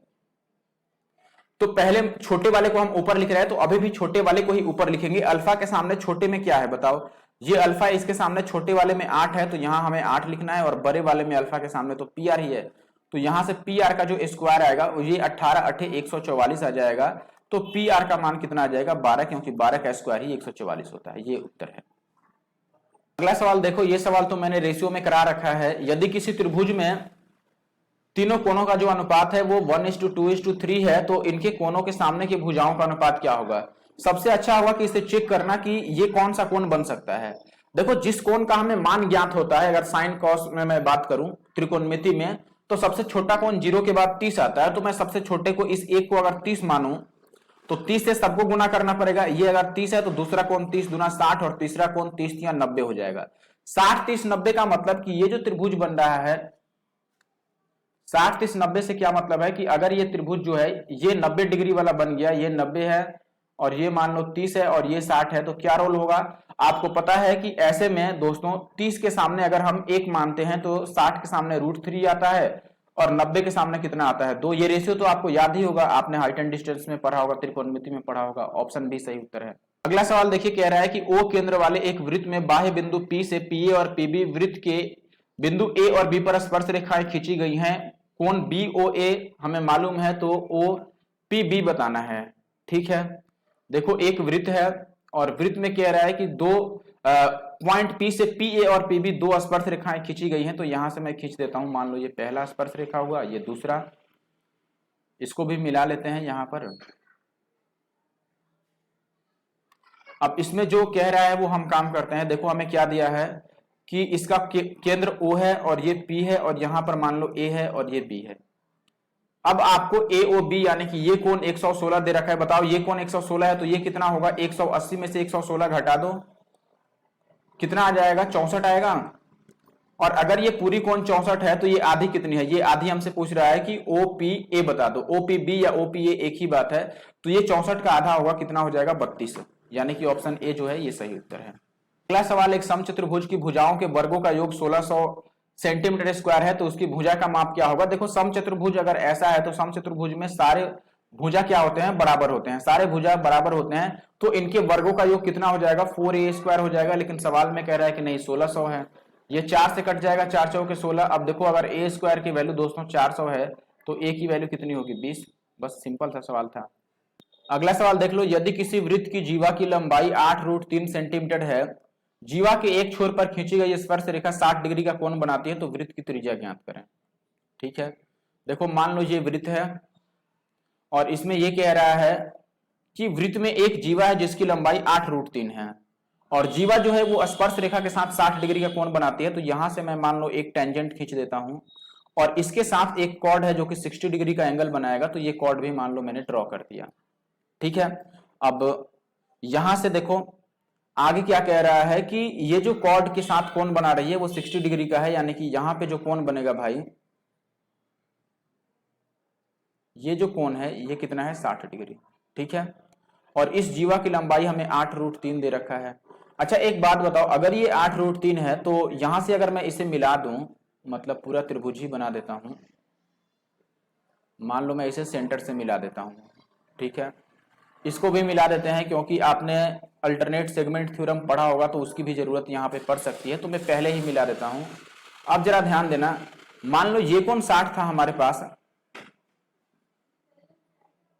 तो पहले छोटे वाले को हम ऊपर लिख रहे हैं, तो अभी भी छोटे वाले को ही ऊपर लिखेंगे। अल्फा के सामने छोटे में क्या है बताओ, ये अल्फा है, इसके सामने छोटे वाले में 8 है, तो यहां हमें 8 लिखना है, और बड़े वाले में अल्फा के सामने तो पी आर ही है, तो यहां से पी आर का जो स्क्वायर आएगा ये 18 8 144 आ जाएगा, तो पी आर का मान कितना आ जाएगा 12, क्योंकि 12 का स्क्वायर ही 144 होता है, ये उत्तर है। अगला सवाल देखो, ये सवाल तो मैंने रेशियो में करा रखा है, यदि किसी त्रिभुज में तीनों कोणों का जो अनुपात है वो 1:2:3 है, तो इनके कोणों के सामने की भुजाओं का अनुपात क्या होगा। सबसे अच्छा होगा कि इसे चेक करना कि ये कौन सा कोण बन सकता है। देखो जिस कोण का हमें मान ज्ञात होता है, अगर साइन कॉस में मैं बात करूं त्रिकोणमिति में, तो सबसे छोटा कोण 0 के बाद 30 आता है, तो मैं सबसे छोटे को इस एक को अगर 30 मानूं तो 30 से सबको गुना करना पड़ेगा, ये अगर 30 है तो दूसरा कोण 30 दूना 60 और तीसरा कोण 30 या 90 हो जाएगा। 60 30 90 का मतलब कि ये जो त्रिभुज बन रहा है 60 30 90 से क्या मतलब है कि अगर ये त्रिभुज जो है ये 90 डिग्री वाला बन गया, ये 90 है और ये मान लो 30 है और ये 60 है, तो क्या रोल होगा, आपको पता है कि ऐसे में दोस्तों 30 के सामने अगर हम 1 मानते हैं तो 60 के सामने √3 आता है और 90 के सामने कितना आता है 2। ये रेशियो तो आपको याद ही होगा, आपने हाइट एंड डिस्टेंस में पढ़ा होगा, त्रिकोणमिति में पढ़ा होगा, ऑप्शन बी सही उत्तर है। अगला सवाल देखिए, कह रहा है कि O केंद्र वाले एक वृत्त में बाह्य बिंदु P से PA और PB वृत्त के बिंदु A और B पर स्पर्श रेखाएं खींची गई हैं, कोण BOA हमें मालूम है, तो OPB बताना है, ठीक है। देखो एक वृत्त है और वृत्त में कह रहा है कि दो पॉइंट P से PA और PB दो स्पर्श रेखाएं खींची गई हैं, तो यहां से मैं खींच देता हूं, मान लो ये पहला स्पर्श रेखा हुआ, ये दूसरा, इसको भी मिला लेते हैं यहां पर। अब इसमें जो कह रहा है वो हम काम करते हैं। देखो हमें क्या दिया है कि इसका केंद्र O है और ये P है और यहां पर मान लो A है और ये B है। अब आपको AOB यानी कि ये कोण 116 दे रखा है, बताओ ये कोण 116 है तो ये कितना होगा, 180 में से 116 घटा दो, कितना आ जाएगा 64 आएगा। और अगर ये पूरी कोण 64 है तो ये आधी कितनी है, ये आधी हमसे पूछ रहा है कि OPA बता दो, OPB या OPA एक ही बात है, तो ये 64 का आधा होगा, कितना हो जाएगा 32, यानी कि ऑप्शन ए जो है ये सही उत्तर है। अगला सवाल, एक समचतुर्भुज की भुजाओं के वर्गों का योग 1600 सेंटीमीटर स्क्वायर है, तो उसकी भुजा का माप क्या होगा। देखो समचतुर्भुज अगर ऐसा है तो समचतुर्भुज में सारे भुजा क्या होते हैं, बराबर होते हैं, सारे भुजा बराबर होते हैं, तो इनके वर्गों का योग कितना हो जाएगा 4a² हो जाएगा, लेकिन सवाल में कह रहा है कि नहीं 1600 है, ये 4 से कट जाएगा, 4 चौके 16। अब देखो अगर a² की वैल्यू दोस्तों 400 है तो a की वैल्यू कितनी होगी 20, बस सिंपल सा सवाल था। अगला सवाल देख लो, यदि किसी वृत्त की जीवा की लंबाई 8√3 सेंटीमीटर है, जीवा के एक छोर पर खींची गई स्पर्श रेखा 60 डिग्री का कोण बनाती है, तो वृत्त की त्रिज्या ज्ञात करें, ठीक है। देखो मान लो ये वृत्त है और इसमें ये कह रहा है कि वृत्त में एक जीवा है जिसकी लंबाई 8√3 है और जीवा जो है वो स्पर्श रेखा के साथ 60 डिग्री का कोण बनाती है, तो यहां से मैं मान लो एक टेंजेंट खींच देता हूं और इसके साथ एक कॉर्ड है जो कि 60 डिग्री का एंगल बनाएगा, तो ये कॉर्ड भी मान लो मैंने ड्रॉ कर दिया, ठीक है। अब यहां से देखो आगे क्या कह रहा है कि ये जो कॉर्ड के साथ कोण बना रही है वो 60 डिग्री का है, यानी कि यहां पे जो कोण बनेगा भाई, ये जो कोण है ये कितना है 60 डिग्री, ठीक है। और इस जीवा की लंबाई हमें 8√3 दे रखा है, अच्छा एक बात बताओ, अगर ये 8√3 है तो यहां से अगर मैं इसे मिला दूं, मतलब पूरा त्रिभुज ही बना देता हूं, मान लो मैं इसे सेंटर से मिला देता हूं, ठीक है, इसको भी मिला देते हैं क्योंकि आपने अल्टरनेट सेगमेंट थ्योरम पढ़ा होगा तो उसकी भी जरूरत यहाँ पे पड़ सकती है, तो मैं पहले ही मिला देता हूं। अब जरा ध्यान देना, मान लो ये कोण 60 था हमारे पास,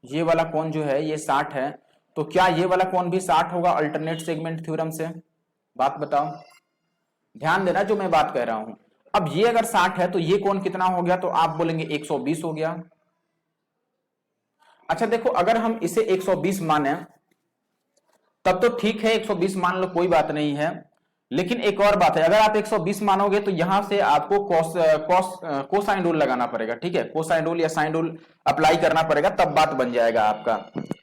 ये वाला कोण जो है ये 60 है, तो क्या ये वाला कोण भी 60 होगा अल्टरनेट सेगमेंट थ्योरम से? बात बताओ, ध्यान देना जो मैं बात कह रहा हूं। अब ये अगर 60 है तो ये कोण कितना हो गया, तो आप बोलेंगे 120 हो गया। अच्छा देखो, अगर हम इसे 120 माने तब तो ठीक है, 120 मान लो, कोई बात नहीं है, लेकिन एक और बात है, अगर आप 120 मानोगे तो यहां से आपको कोसाइन रूल लगाना पड़ेगा, ठीक है, कोसाइन रूल या साइन रूल अप्लाई करना पड़ेगा, तब बात बन जाएगा आपका,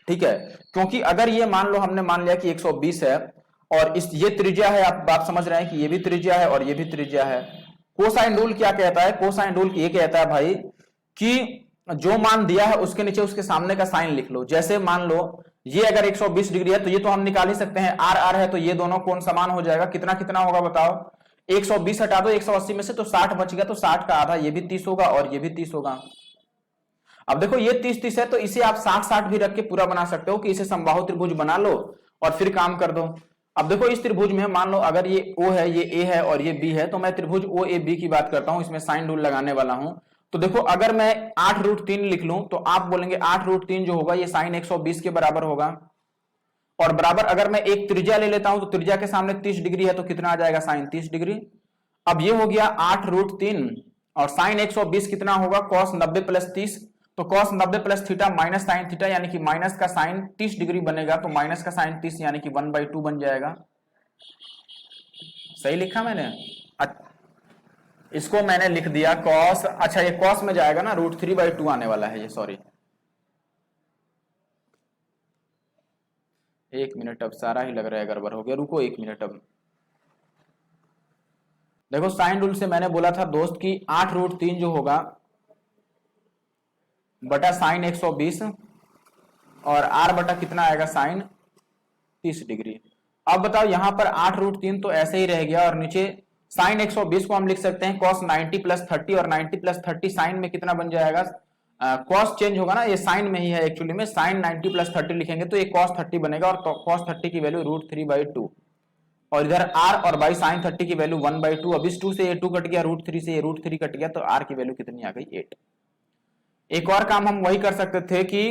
ठीक है। क्योंकि अगर ये मान लो हमने मान लिया कि 120 है और इस ये त्रिज्या है, आप बात समझ रहे हैं कि ये भी त्रिज्या है और ये भी त्रिज्या है। कोसाइन रूल क्या कहता है? कोसाइन रूल ये कहता है भाई कि जो मान दिया है उसके नीचे उसके सामने का साइन लिख लो। जैसे मान लो ये अगर 120 डिग्री है तो ये तो हम निकाल ही सकते हैं, आर आर है तो ये दोनों कोण समान हो जाएगा। कितना कितना होगा बताओ? 120 हटा दो 180 में से तो 60 बच गया, तो 60 का आधा ये भी 30 होगा और ये भी 30 होगा। अब देखो ये 30-30 है तो इसे आप 60-60 भी रख के पूरा बना सकते हो कि इसे समबाहु त्रिभुज बना लो और फिर काम कर दो। अब देखो इस त्रिभुज में मान लो अगर ये O है, ये A है और ये B है, तो मैं त्रिभुज OAB की बात करता हूं, इसमें साइन रूल लगाने वाला हूं। तो देखो अगर मैं 8√3 लिख लूं तो आप बोलेंगे 8√3 जो होगा ये साइन 120 के बराबर होगा। और बराबर अगर मैं एक त्रिज्या ले लेता हूं तो त्रिज्या के सामने 30 डिग्री है तो कितना आ जाएगा? Sine 30 degree. अब ये हो गया 8√3 और साइन 120 कितना होगा? cos 90 प्लस 30, तो cos 90 plus theta minus sine theta यानी कि माइनस का साइन 30 डिग्री बनेगा, तो माइनस का साइन 30 यानी कि 1/2 बन जाएगा। सही लिखा मैंने? इसको मैंने लिख दिया cos, अच्छा ये cos में जाएगा ना, √3/2 आने वाला है ये, सॉरी एक मिनट, अब सारा ही लग रहा है गड़बड़ हो गया, रुको एक मिनट। अब देखो साइन रूल से मैंने बोला था दोस्त कि 8√3 जो होगा बटा साइन 120 और r बटा कितना आएगा? Sine 30 degree. अब बताओ यहां पर 8√3 तो ऐसे ही रह गया और नीचे साइन 120 को हम लिख सकते हैं cos 90 प्लस 30 और 90 प्लस 30 साइन में कितना बन जाएगा? कॉस चेंज होगा ना, ये साइन में ही है एक्चुअली में, साइन 90 प्लस 30 लिखेंगे तो ये cos 30 बनेगा और cos 30 की वैल्यू √3/2 और इधर r और बाई साइन 30 की वैल्यू 1/2। अब इस 2 से ये 2 कट गया, √3 से ये √3 कट गया, तो r की वैल्यू कितनी आ गई? 8। एक और काम हम वही कर सकते थे कि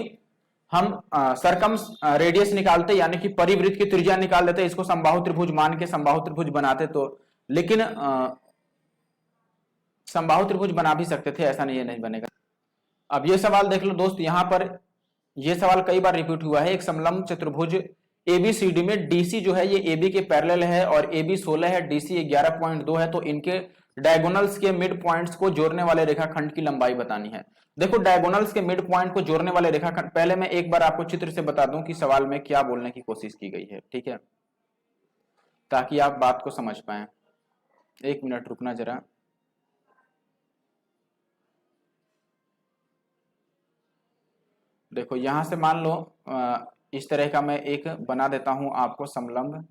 हम सरकम रेडियस निकालते, यानी कि परिवृत्त की त्रिज्या निकाल देते, इसको समबाहु त्रिभुज मान के समबाहु त्रिभुज बनाते, तो लेकिन समबाहु त्रिभुज बना भी सकते थे, ऐसा नहीं बनेगा। अब ये सवाल देख लो दोस्त, यहां पर ये सवाल कई बार रिपीट हुआ है। एक समलंब चतुर्भुज ABCD में DC जो है ये AB के पैरेलल है और AB 16 है, DC 11.2 है, तो इनके डायगोनल्स के मिड पॉइंट्स को जोड़ने वाले रेखाखंड की लंबाई बतानी है। देखो डायगोनल्स के मिड पॉइंट को जोड़ने वाले रेखाखंड, पहले मैं एक बार आपको चित्र से बता दूं कि सवाल में क्या बोलने की कोशिश की गई है, ठीक है, ताकि आप बात को समझ पाए। एक मिनट रुकना जरा। देखो यहां से मान लो इस तरह का मैं एक बना देता हूं आपको समलंब,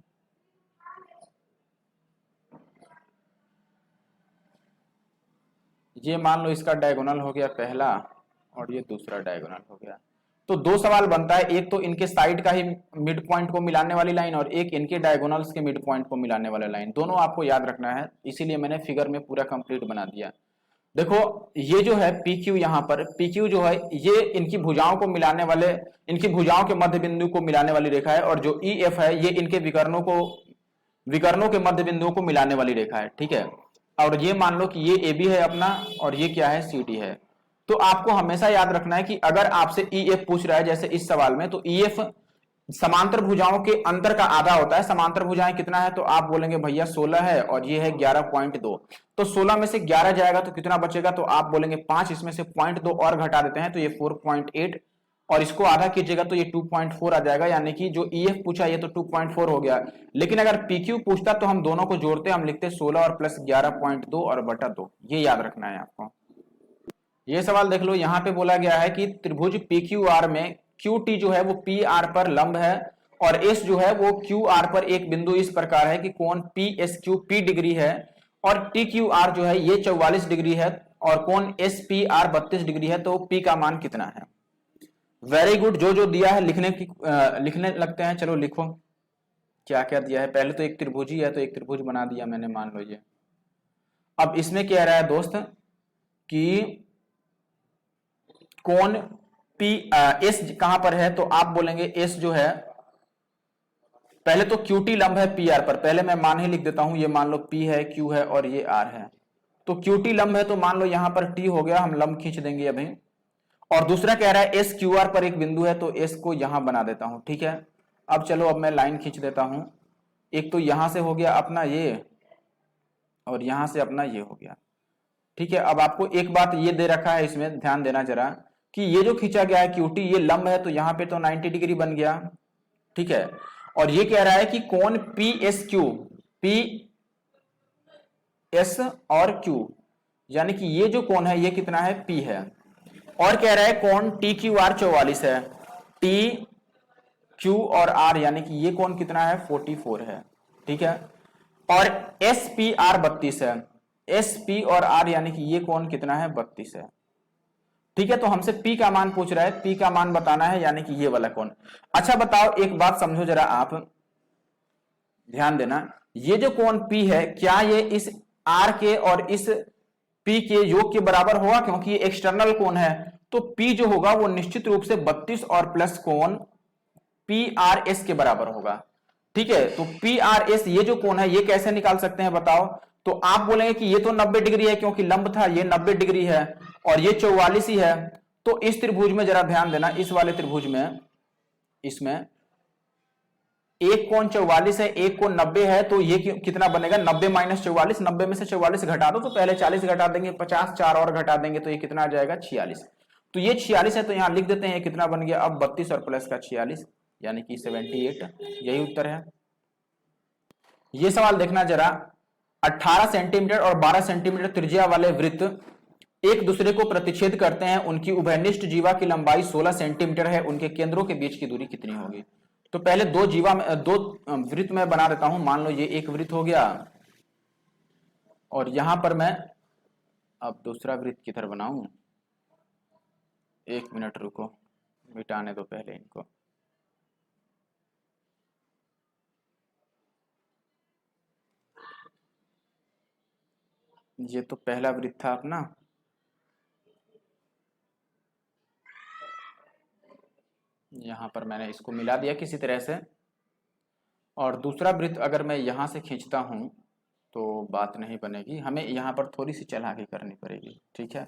ये मान लो इसका डायगोनल हो गया पहला और ये दूसरा डायगोनल हो गया। तो दो सवाल बनता है, एक तो इनके साइड का ही मिड पॉइंट को मिलाने वाली लाइन और एक इनके डायगोनल्स के मिड पॉइंट को मिलाने वाला लाइन, दोनों आपको याद रखना है, इसीलिए मैंने फिगर में पूरा कंप्लीट बना दिया। देखो ये जो है PQ, यहाँ पर PQ जो है ये इनकी भुजाओं को मिलाने वाले, इनकी भुजाओं के मध्य बिंदु को मिलाने वाली रेखा है, और जो EF है ये इनके विकर्णों के मध्य बिंदुओं को मिलाने वाली रेखा है, ठीक है। और ये मान लो कि ये AB है अपना और ये क्या है? CD है। तो आपको हमेशा याद रखना है कि अगर आपसे EF पूछ रहा है जैसे इस सवाल में, तो EF समांतर भुजाओं के अंतर का आधा होता है। समांतर भुजाएं कितना है? तो आप बोलेंगे भैया 16 है और ये है 11.2, तो 16 में से 11 जाएगा तो कितना बचेगा? तो आप बोलेंगे 5, इसमें से 0.2 और घटा देते हैं तो ये 4.8 और इसको आधा कीजिएगा तो ये 2.4 आ जाएगा, यानी कि जो EF पूछा ये तो 2.4 हो गया। लेकिन अगर PQ पूछता तो हम दोनों को जोड़ते, हम लिखते 16 और प्लस 11.2 और बटा 2, ये याद रखना है आपको। ये सवाल देख लो, यहाँ पे बोला गया है कि त्रिभुज PQR में QT जो है वो PR पर लंब है और एस जो है वो क्यू आर पर एक बिंदु इस प्रकार है कि कोण P S Q P degree है और टी क्यू आर जो है ये 44 डिग्री है और कोण एस पी आर 32 डिग्री है, तो पी का मान कितना है? Very good. जो जो दिया है लिखने लगते हैं। चलो लिखो क्या क्या दिया है। पहले तो एक त्रिभुज ही है, तो एक त्रिभुज बना दिया मैंने, मान लो ये। अब इसमें क्या रहा है दोस्त कि कोण पी एस कहां पर है, तो आप बोलेंगे एस जो है, पहले तो क्यूटी लंब है पी आर पर, पहले मैं मान ही लिख देता हूं। ये मान लो पी है, क्यू है और ये आर है, तो क्यूटी लंब है, तो मान लो यहां पर टी हो गया, हम लंब खींच देंगे अभी। और दूसरा कह रहा है एस क्यू आर पर एक बिंदु है, तो एस को यहां बना देता हूं, ठीक है। अब चलो अब मैं लाइन खींच देता हूं। एक तो यहां से हो गया अपना ये और यहां से अपना ये हो गया, ठीक है। अब आपको एक बात ये दे रखा है, इसमें ध्यान देना जरा कि ये जो खींचा गया है क्यूटी, ये लंब है, तो यहां पे तो 90 डिग्री बन गया, ठीक है। और ये कह रहा है कि कोण P S Q, P S और क्यू, यानी कि ये जो कोण है ये कितना है? पी है। और कह रहा है कोण टी क्यू आर 44 है, टी क्यू और आर यानी कि ये कोण कितना है? 44 है, ठीक है। और एस पी आर 32 है, एस पी और आर यानी कि ये कोण कितना है? 32 है, ठीक है। तो हमसे पी का मान पूछ रहा है, पी का मान बताना है, यानी कि ये वाला कोण। अच्छा बताओ, एक बात समझो जरा, आप ध्यान देना, ये जो कोण पी है क्या ये इस आर के और इस पी के योग के बराबर होगा? क्योंकि ये एक्सटर्नल कोण है, तो पी जो होगा वो निश्चित रूप से 32 और प्लस कोण पी आर एस के बराबर होगा, ठीक है। तो पी आर एस ये जो कोण है ये कैसे निकाल सकते हैं बताओ? तो आप बोलेंगे कि ये तो 90 डिग्री है क्योंकि लंब था, ये 90 डिग्री है और ये 44 ही है। तो इस त्रिभुज में जरा ध्यान देना, इस वाले त्रिभुज में, इसमें एक कोण 44 है, एक कोण 90 है, तो ये कितना बनेगा? 90 माइनस 44, 90 में से 44 घटा दो, तो पहले 40 घटा देंगे, 50 4 और घटा देंगे, तो ये कितना आ जाएगा? 46। तो ये 46 है, तो यहां लिख देते हैं ये कितना बन गया अब? 32 और प्लस का 46 यानी कि 78, यही उत्तर है। ये सवाल देखना जरा, 18 सेंटीमीटर और 12 सेंटीमीटर त्रिज्या वाले वृत्त एक दूसरे को प्रतिच्छेद करते हैं, उनकी उभयनिष्ठ जीवा की लंबाई 16 सेंटीमीटर है, उनके केंद्रों के बीच की दूरी कितनी होगी? तो पहले दो वृत्त में बना देता हूं। मान लो ये एक वृत्त हो गया और यहां पर मैं अब दूसरा वृत्त किधर बनाऊं? एक मिनट रुको, मिटाने दो पहले इनको। ये तो पहला वृत्त था अपना, यहां पर मैंने इसको मिला दिया किसी तरह से। और दूसरा वृत्त अगर मैं यहां से खींचता हूं तो बात नहीं बनेगी, हमें यहां पर थोड़ी सी चालाकी करनी पड़ेगी, ठीक है।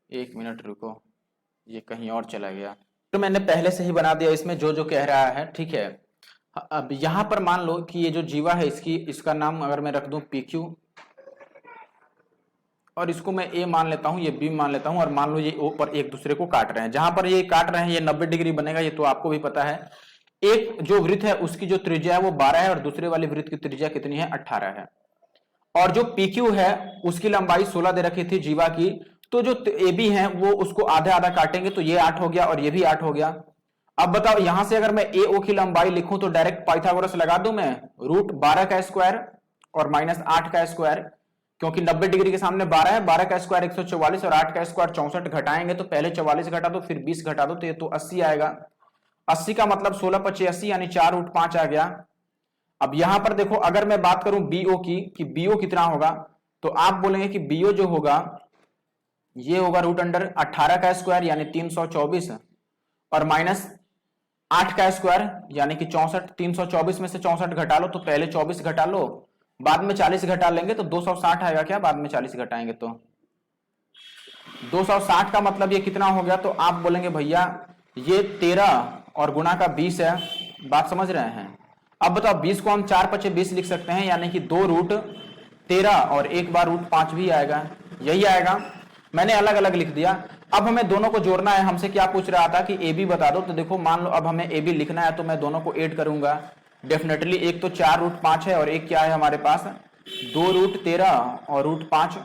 एक मिनट रुको, ये कहीं और चला गया। तो मैंने पहले से ही बना दिया इसमें जो जो कह रहा है, ठीक है। अब यहां पर मान लो कि ये जो जीवा है इसका नाम अगर मैं रख दूं PQ और इसको मैं A मान लेता हूं, ये B मान लेता हूं, और मान लो ये O पर एक दूसरे को काट रहे हैं। जहां पर ये काट रहे हैं ये 90 डिग्री बनेगा, ये तो आपको भी पता है। एक जो वृत्त है उसकी जो त्रिज्या है वो 12 है और दूसरे वाले वृत्त की त्रिज्या कितनी है? 18 है। और जो PQ है उसकी लंबाई 16 दे रखी थी जीवा की, तो जो AB है वो उसको आधा आधा काटेंगे, तो ये 8 हो गया और ये भी 8 हो गया। अब बताओ यहां से अगर मैं AO की लंबाई लिखूं तो डायरेक्ट पाइथागोरस लगा दूं मैं, √12 का स्क्वायर और माइनस 8 का स्क्वायर, क्योंकि 90 डिग्री के सामने 12 है, 12 का स्क्वायर 144 और 8 का स्क्वायर 64। घटाएंगे तो पहले 44 घटा दो फिर 20 घटा दो, तो ये तो 80 आएगा। 80 का मतलब 16 25 80 यानी 4√5 आ गया। अब यहां पर देखो अगर मैं बात करूं BO की कि BO कितना होगा, तो आप बोलेंगे कि BO जो होगा ये होगा √18 का स्क्वायर यानी 324 और माइनस 8 का स्क्वायर यानी कि 64। 324 में से 64 घटा लो, तो पहले 24 घटा लो, बाद में 40 घटा लेंगे तो 260 आएगा क्या? बाद में 40 घटाएंगे तो 260 का मतलब ये कितना हो गया? तो आप बोलेंगे भैया ये 13 और गुणा का 20 है। बात समझ रहे हैं? अब बताओ 20 को हम 4 × 5 = 20 लिख सकते हैं, यानी कि 2√13 और एक बार √5 भी आएगा, यही आएगा। मैंने अलग अलग लिख दिया। अब हमें दोनों को जोड़ना है। हमसे क्या पूछ रहा था कि AB बता दो, तो देखो मान लो अब हमें AB लिखना है तो मैं दोनों को ऐड करूंगा डेफिनेटली। एक तो 4√5 है और एक क्या है हमारे पास 2√13 और √5।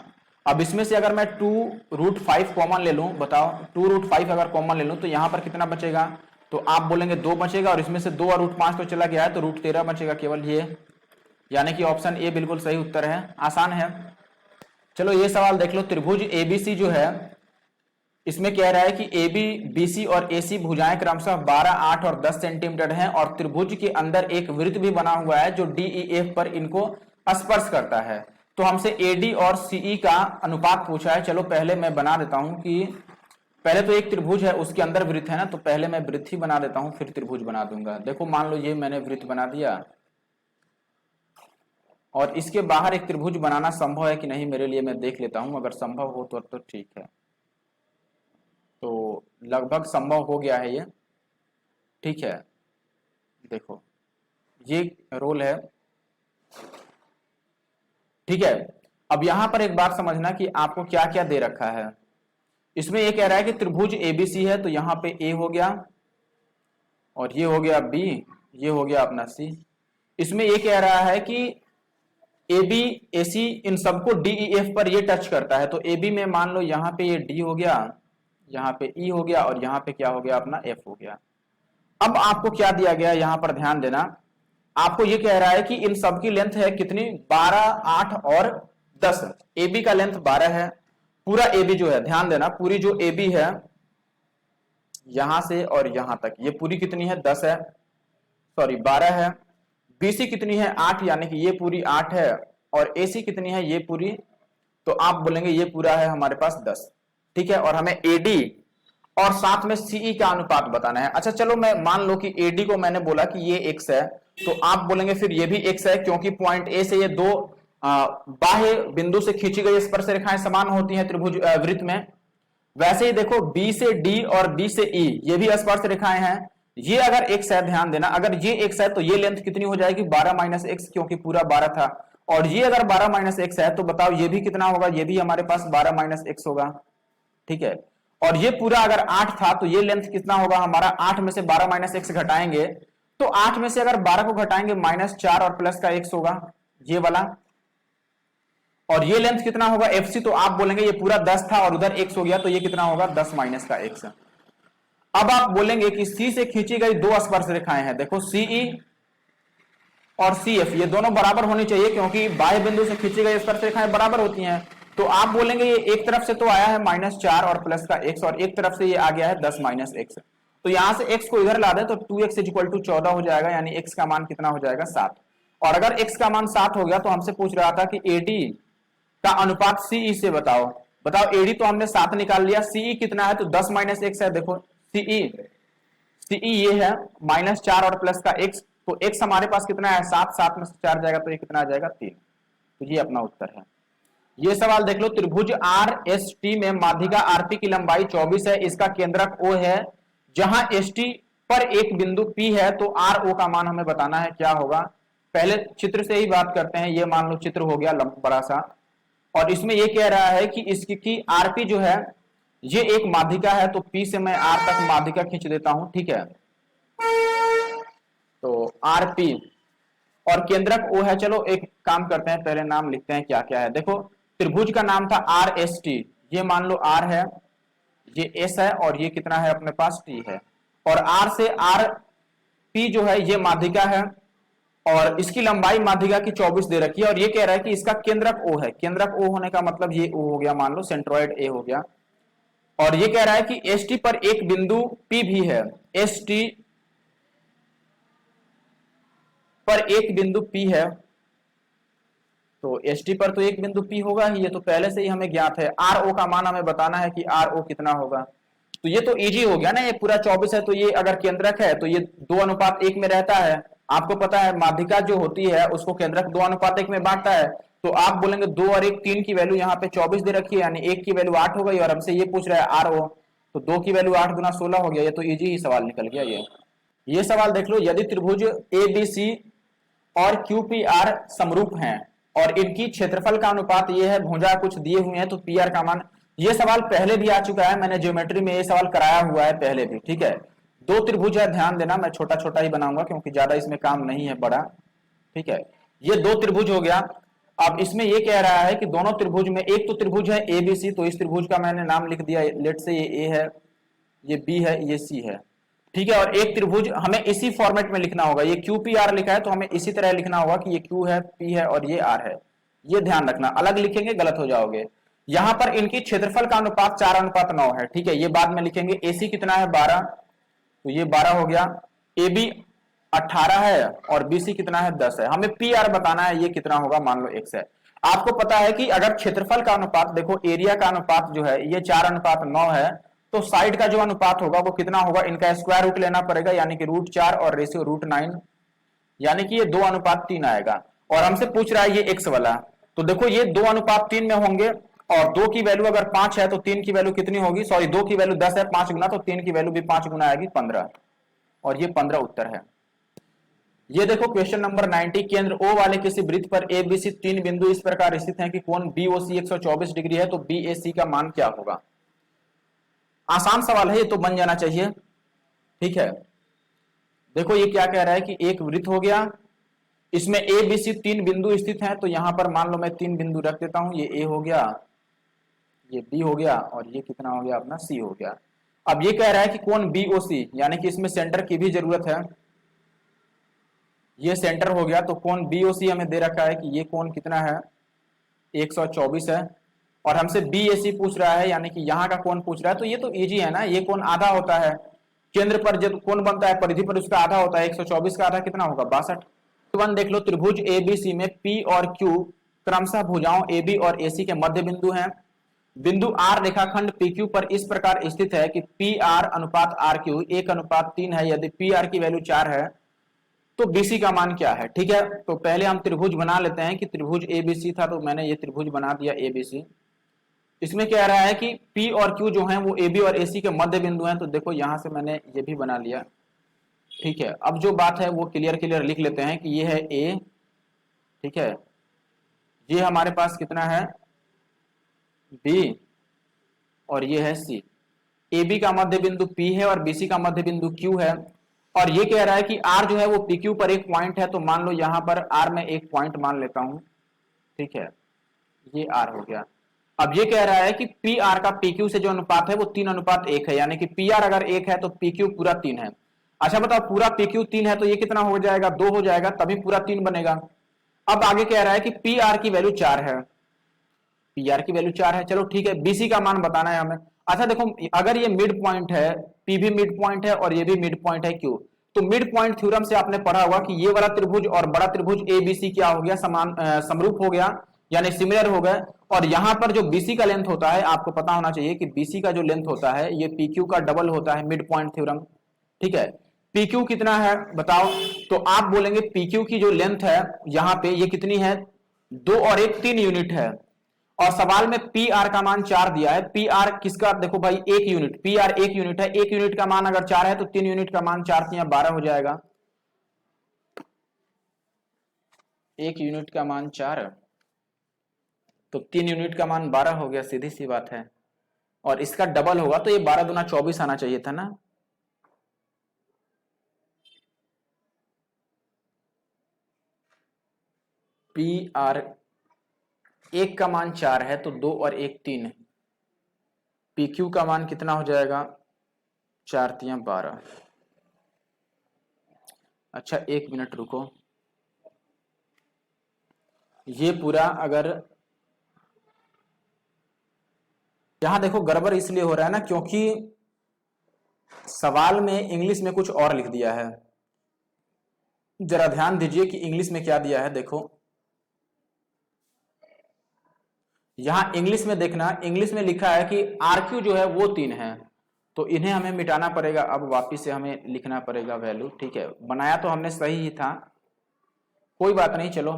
अब इसमें से अगर मैं 2√5 कॉमन ले लूं, बताओ 2√5 अगर कॉमन ले लूं तो यहां पर कितना बचेगा? तो आप बोलेंगे 2 बचेगा और इसमें से 2 और √5 तो चला गया है, तो √13 बचेगा केवल ये, यानी कि ऑप्शन ए बिल्कुल सही उत्तर है। आसान है। चलो ये सवाल देख लो। त्रिभुज एबीसी जो है, इसमें कह रहा है कि AB, BC और AC भुजाएं क्रमशः 12, 8 और 10 सेंटीमीटर हैं और त्रिभुज के अंदर एक वृत्त भी बना हुआ है जो DEF पर इनको स्पर्श करता है। तो हमसे AD और CE का अनुपात पूछा है। चलो पहले मैं बना देता हूं कि पहले तो एक त्रिभुज है, उसके अंदर वृत्त है ना, तो पहले मैं वृत्त ही बना देता हूं, फिर त्रिभुज बना दूंगा। देखो मान लो ये मैंने वृत्त बना दिया और इसके बाहर एक त्रिभुज बनाना संभव है कि नहीं मेरे लिए, मैं देख लेता हूं। अगर संभव हो तो ठीक है। तो लगभग संभव हो गया है ये, ठीक है। देखो ये रोल है, ठीक है। अब यहां पर एक बात समझना कि आपको क्या क्या दे रखा है। इसमें ये कह रहा है कि त्रिभुज एबीसी है, तो यहां पे ए हो गया और ये हो गया बी, ये हो गया अपना सी। इसमें ये कह रहा है कि ए बी ए सी इन सबको DEF पर ये टच करता है। तो ए बी में मान लो यहाँ पे ये डी हो गया, यहाँ पे ई हो गया और यहाँ पे क्या हो गया अपना एफ हो गया। अब आपको क्या दिया गया यहाँ पर ध्यान देना। आपको ये कह रहा है कि इन सबकी लेंथ है कितनी, 12, 8 और 10। ए बी का लेंथ 12 है। पूरा ए बी जो है, ध्यान देना, पूरी जो ए बी है यहां से और यहां तक, ये पूरी कितनी है, 10 है, सॉरी 12 है। BC कितनी है, 8, यानी कि ये पूरी 8 है। और AC कितनी है, ये पूरी, तो आप बोलेंगे ये पूरा है हमारे पास 10, ठीक है। और हमें AD और साथ में CE का अनुपात बताना है। अच्छा चलो मैं मान लो कि AD को मैंने बोला कि ये x है, तो आप बोलेंगे फिर ये भी x है, क्योंकि पॉइंट A से ये दो बाह्य बिंदु से खींची गई स्पर्श रेखाएं समान होती हैं त्रिभुज वृत्त में। वैसे ही देखो B से D और B से E ये भी स्पर्श रेखाएं हैं। ये अगर x है, ध्यान देना, अगर ये x है तो ये लेंथ कितनी हो जाएगी, 12 - x, क्योंकि पूरा 12 था। और ये अगर 12 - x है तो बताओ ये भी कितना होगा, ये भी हमारे पास 12 - x होगा, ठीक है। और ये पूरा अगर 8 था तो ये लेंथ कितना होगा हमारा, 8 में से 12 - x घटाएंगे तो 8 में से अगर 12 को घटाएंगे -4 और प्लस का x होगा, ये वाला। और ये लेंथ कितना होगा FC, तो आप बोलेंगे ये पूरा 10 था और उधर x हो गया, तो ये कितना होगा 10 - का x। अब आप बोलेंगे कि C से खींची गई दो स्पर्श रेखाएं हैं, देखो CE और CF, ये दोनों बराबर होनी चाहिए क्योंकि बाह्य बिंदु से खींची गई स्पर्श रेखाएं बराबर होती हैं। तो आप बोलेंगे ये एक तरफ से तो आया है -4 और प्लस का x, और एक तरफ से ये आ गया है 10 - x। तो यहां से x को इधर ला दें तो 2x = 14 हो जाएगा, यानी x का मान कितना हो जाएगा, 7। और अगर x का मान 7 हो गया तो हमसे पूछ रहा था कि AD का अनुपात CE से बताओ। AD तो हमने 7 निकाल लिया, CE कितना है, तो 10 - x है। देखो CE ये है -4 और प्लस का x, तो x हमारे पास कितना है, 7, 7 में से 4 जाएगा तो ये कितना आ जाएगा, 3। तो ये अपना उत्तर है। ये सवाल देख लो, त्रिभुज RST में माध्यिका RP की लंबाई 24 है, इसका केंद्रक O है, जहां ST पर एक बिंदु P है, तो RO का मान हमें बताना है, क्या होगा। पहले चित्र से ही बात करते हैं। ये मान लो चित्र हो गया बड़ा सा, और इसमें ये कह रहा है कि इसकी RP जो है ये एक माध्यिका है, तो P से मैं R तक माध्यिका खींच देता हूं, ठीक है। तो RP और केंद्रक O है। चलो एक काम करते हैं, पहले नाम लिखते हैं क्या क्या है। देखो त्रिभुज का नाम था RST, ये मान लो R है, ये S है और ये कितना है अपने पास T है। और R से RP जो है ये माध्यिका है और इसकी लंबाई माध्यिका की 24 दे रखी है, और ये कह रहा है कि इसका केंद्रक O है। केंद्रक O होने का मतलब ये O हो गया, मान लो सेंट्रोइड A हो गया। और ये कह रहा है कि ST पर एक बिंदु P भी है, ST पर एक बिंदु P है, तो ST पर तो एक बिंदु P होगा ही, ये तो पहले से ही हमें ज्ञात है। RO का मान हमें बताना है कि RO कितना होगा, तो ये तो इजी हो गया ना, ये पूरा 24 है, तो ये अगर केंद्रक है तो ये 2:1 में रहता है। आपको पता है माध्यिका जो होती है उसको केंद्रक 2:1 में बांटता है, तो आप बोलेंगे 2 और 1, 3 की वैल्यू यहाँ पे 24 दे रखी है, यानी 1 की वैल्यू 8 हो गई, और हमसे ये पूछ रहा है RO, तो 2 की वैल्यू 8 × 16 हो गया। ये तो इजी ही सवाल निकल गया। ये सवाल देख लो, यदि त्रिभुज ABC और QPR समरूप हैं और इनकी क्षेत्रफल का अनुपात ये है, भुजा कुछ दिए हुए हैं, तो PR का मान। ये सवाल पहले भी आ चुका है, मैंने ज्योमेट्री में ये सवाल कराया हुआ है पहले भी, ठीक है। 2 त्रिभुज है, ध्यान देना, मैं छोटा छोटा ही बनाऊंगा क्योंकि ज्यादा इसमें काम नहीं है बड़ा, ठीक है। ये 2 त्रिभुज हो गया। अब इसमें ये कह रहा है कि दोनों त्रिभुज में, एक तो त्रिभुज है ABC, तो इस त्रिभुज का मैंने नाम लिख दिया, लेट से ये A है, ये B है, ये C है। ठीक है। और एक त्रिभुज हमें इसी फॉर्मेट में लिखना होगा, ये क्यू पी आर लिखा है तो हमें इसी तरह लिखना होगा कि ये क्यू है, पी है और ये आर है। ये ध्यान रखना, अलग लिखेंगे गलत हो जाओगे। यहां पर इनकी क्षेत्रफल का अनुपात 4:9 है। ठीक है, ये बाद में लिखेंगे। एसी कितना है 12, तो ये 12 हो गया। ए बी 18 है और बीसी कितना है 10 है। हमें पी आर बताना है, ये कितना होगा, मान लो x है। आपको पता है कि अगर क्षेत्रफल का अनुपात, देखो एरिया का अनुपात जो है ये 4:9 है, तो साइड का जो अनुपात होगा वो कितना होगा, इनका स्क्वायर रूट लेना पड़ेगा, यानी कि √4 और रेशियो √9, यानी कि ये 2:3 आएगा। और हमसे पूछ रहा है ये x वाला, तो देखो ये 2:3 में होंगे, और 2 की वैल्यू अगर 5 है तो 3 की वैल्यू कितनी होगी, सॉरी 2 की वैल्यू 10 है, 5 गुना, तो 3 की वैल्यू भी 5 गुना आएगी 15, और ये 15 उत्तर है। ये देखो क्वेश्चन नंबर 90, केंद्र O वाले किसी वृत्त पर ए बी सी 3 बिंदु इस प्रकार स्थित हैं कि कोण BOC 124 डिग्री है, तो BAC का मान क्या होगा। आसान सवाल है, ये तो बन जाना चाहिए। ठीक है, देखो ये क्या कह रहा है कि एक वृत्त हो गया, इसमें ए बी सी 3 बिंदु स्थित हैं, तो यहां पर मान लो मैं 3 बिंदु रख देता हूं, ये ए हो गया, ये बी हो गया, और ये कितना हो गया अपना सी हो गया। अब ये कह रहा है कि कोण BOC, यानी कि इसमें सेंटर की भी जरूरत है, ये सेंटर हो गया, तो कोण BOC हमें दे रखा है कि ये कोण कितना है 124 है, और हमसे BAC पूछ रहा है, यानी कि यहाँ का कोण पूछ रहा है, तो ये तो इजी है ना, ये कोण आधा होता है, केंद्र पर जब कोण बनता है परिधि पर उसका आधा होता है, 124 का आधा कितना होगा 62। वन देख लो, त्रिभुज ABC में P और Q क्रमशः भुजाओं AB और AC के मध्य बिंदु हैं। बिंदु R रेखाखंड PQ पर इस प्रकार स्थित है कि PR अनुपात RQ 1:3 है, यदि PR की वैल्यू 4 है तो BC का मान क्या है। ठीक है, तो पहले हम त्रिभुज बना लेते हैं कि त्रिभुज ABC था, तो मैंने ये त्रिभुज बना दिया ABC। इसमें कह रहा है कि P और Q जो हैं वो AB और AC के मध्य बिंदु हैं, तो देखो यहां से मैंने ये भी बना लिया। ठीक है, अब जो बात है वो क्लियर लिख लेते हैं कि ये है A, ठीक है, ये हमारे पास कितना है B, और ये है C। AB का मध्य बिंदु P है और BC का मध्य बिंदु Q है, और ये कह रहा है कि R जो है वो PQ पर एक पॉइंट है, तो मान लो यहां पर R में एक पॉइंट मान लेता हूं। ठीक है, ये R हो गया। अब ये कह रहा है कि PR का PQ से जो अनुपात है वो 3:1 है, यानी कि PR अगर 1 है तो PQ पूरा 3 है। अच्छा बताओ, पूरा PQ 3 है तो ये कितना हो जाएगा 2 हो जाएगा, तभी पूरा 3 बनेगा। अब आगे कह रहा है कि PR की वैल्यू 4 है, PR की वैल्यू 4 है, चलो ठीक है, BC का मान बताना है हमें। अच्छा देखो, अगर ये मिड पॉइंट है, P भी मिड पॉइंट है और ये भी मिड पॉइंट है Q, तो मिड पॉइंट थ्योरम से आपने पढ़ा होगा कि ये वाला त्रिभुज और बड़ा त्रिभुज ABC क्या हो गया, समान समरूप हो गया, यानी सिमिलर हो गए। और यहां पर जो BC का लेंथ होता है, आपको पता होना चाहिए कि BC का जो लेंथ होता है ये PQ का डबल होता है, मिड पॉइंट थ्योरम। ठीक है, PQ कितना है बताओ, तो आप बोलेंगे PQ की जो लेंथ है यहां पे ये कितनी है, 2 और 1 3 यूनिट है, और सवाल में PR का मान 4 दिया है। PR किसका, देखो भाई 1 यूनिट, PR 1 यूनिट है, 1 यूनिट का मान अगर 4 है तो 3 यूनिट का मान 4 से 12 हो जाएगा। 1 यूनिट का मान 4 तो 3 यूनिट का मान 12 हो गया, सीधी सी बात है। और इसका डबल होगा तो ये 12 दूना 24 आना चाहिए था ना। PR 1 का मान 4 है तो 2 और 1 3 है, PQ का मान कितना हो जाएगा 4 3 12। अच्छा 1 मिनट रुको, ये पूरा अगर यहां देखो गड़बड़ इसलिए हो रहा है ना क्योंकि सवाल में इंग्लिश में कुछ और लिख दिया है। जरा ध्यान दीजिए कि इंग्लिश में क्या दिया है। देखो यहां इंग्लिश में देखना, इंग्लिश में लिखा है कि RQ जो है वो 3 है, तो इन्हें हमें मिटाना पड़ेगा। अब वापिस से हमें लिखना पड़ेगा वैल्यू। ठीक है, बनाया तो हमने सही ही था, कोई बात नहीं। चलो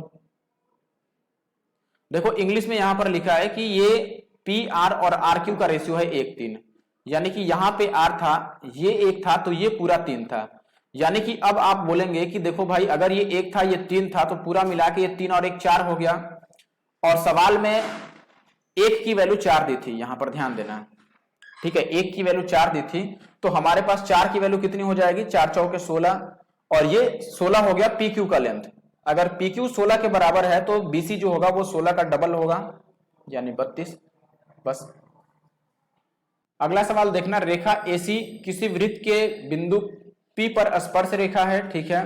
देखो इंग्लिश में यहां पर लिखा है कि ये PR और RQ का रेशियो है 1:3, यानी कि यहां पे R था, ये 1 था, तो ये पूरा 3 था। यानी कि अब आप बोलेंगे कि देखो भाई अगर ये 1 था ये 3 था तो पूरा मिला के ये 3 और 1 4 हो गया, और सवाल में 1 की वैल्यू 4 दी थी, यहां पर ध्यान देना। ठीक है, 1 की वैल्यू 4 दी थी, तो हमारे पास 4 की वैल्यू कितनी हो जाएगी, 4 चौके 16, और ये 16 हो गया PQ का लेंथ। अगर PQ 16 के बराबर है तो BC जो होगा वो 16 का डबल होगा, यानी 32। बस अगला सवाल देखना, रेखा AC किसी वृत्त के बिंदु P पर स्पर्श रेखा है, ठीक है,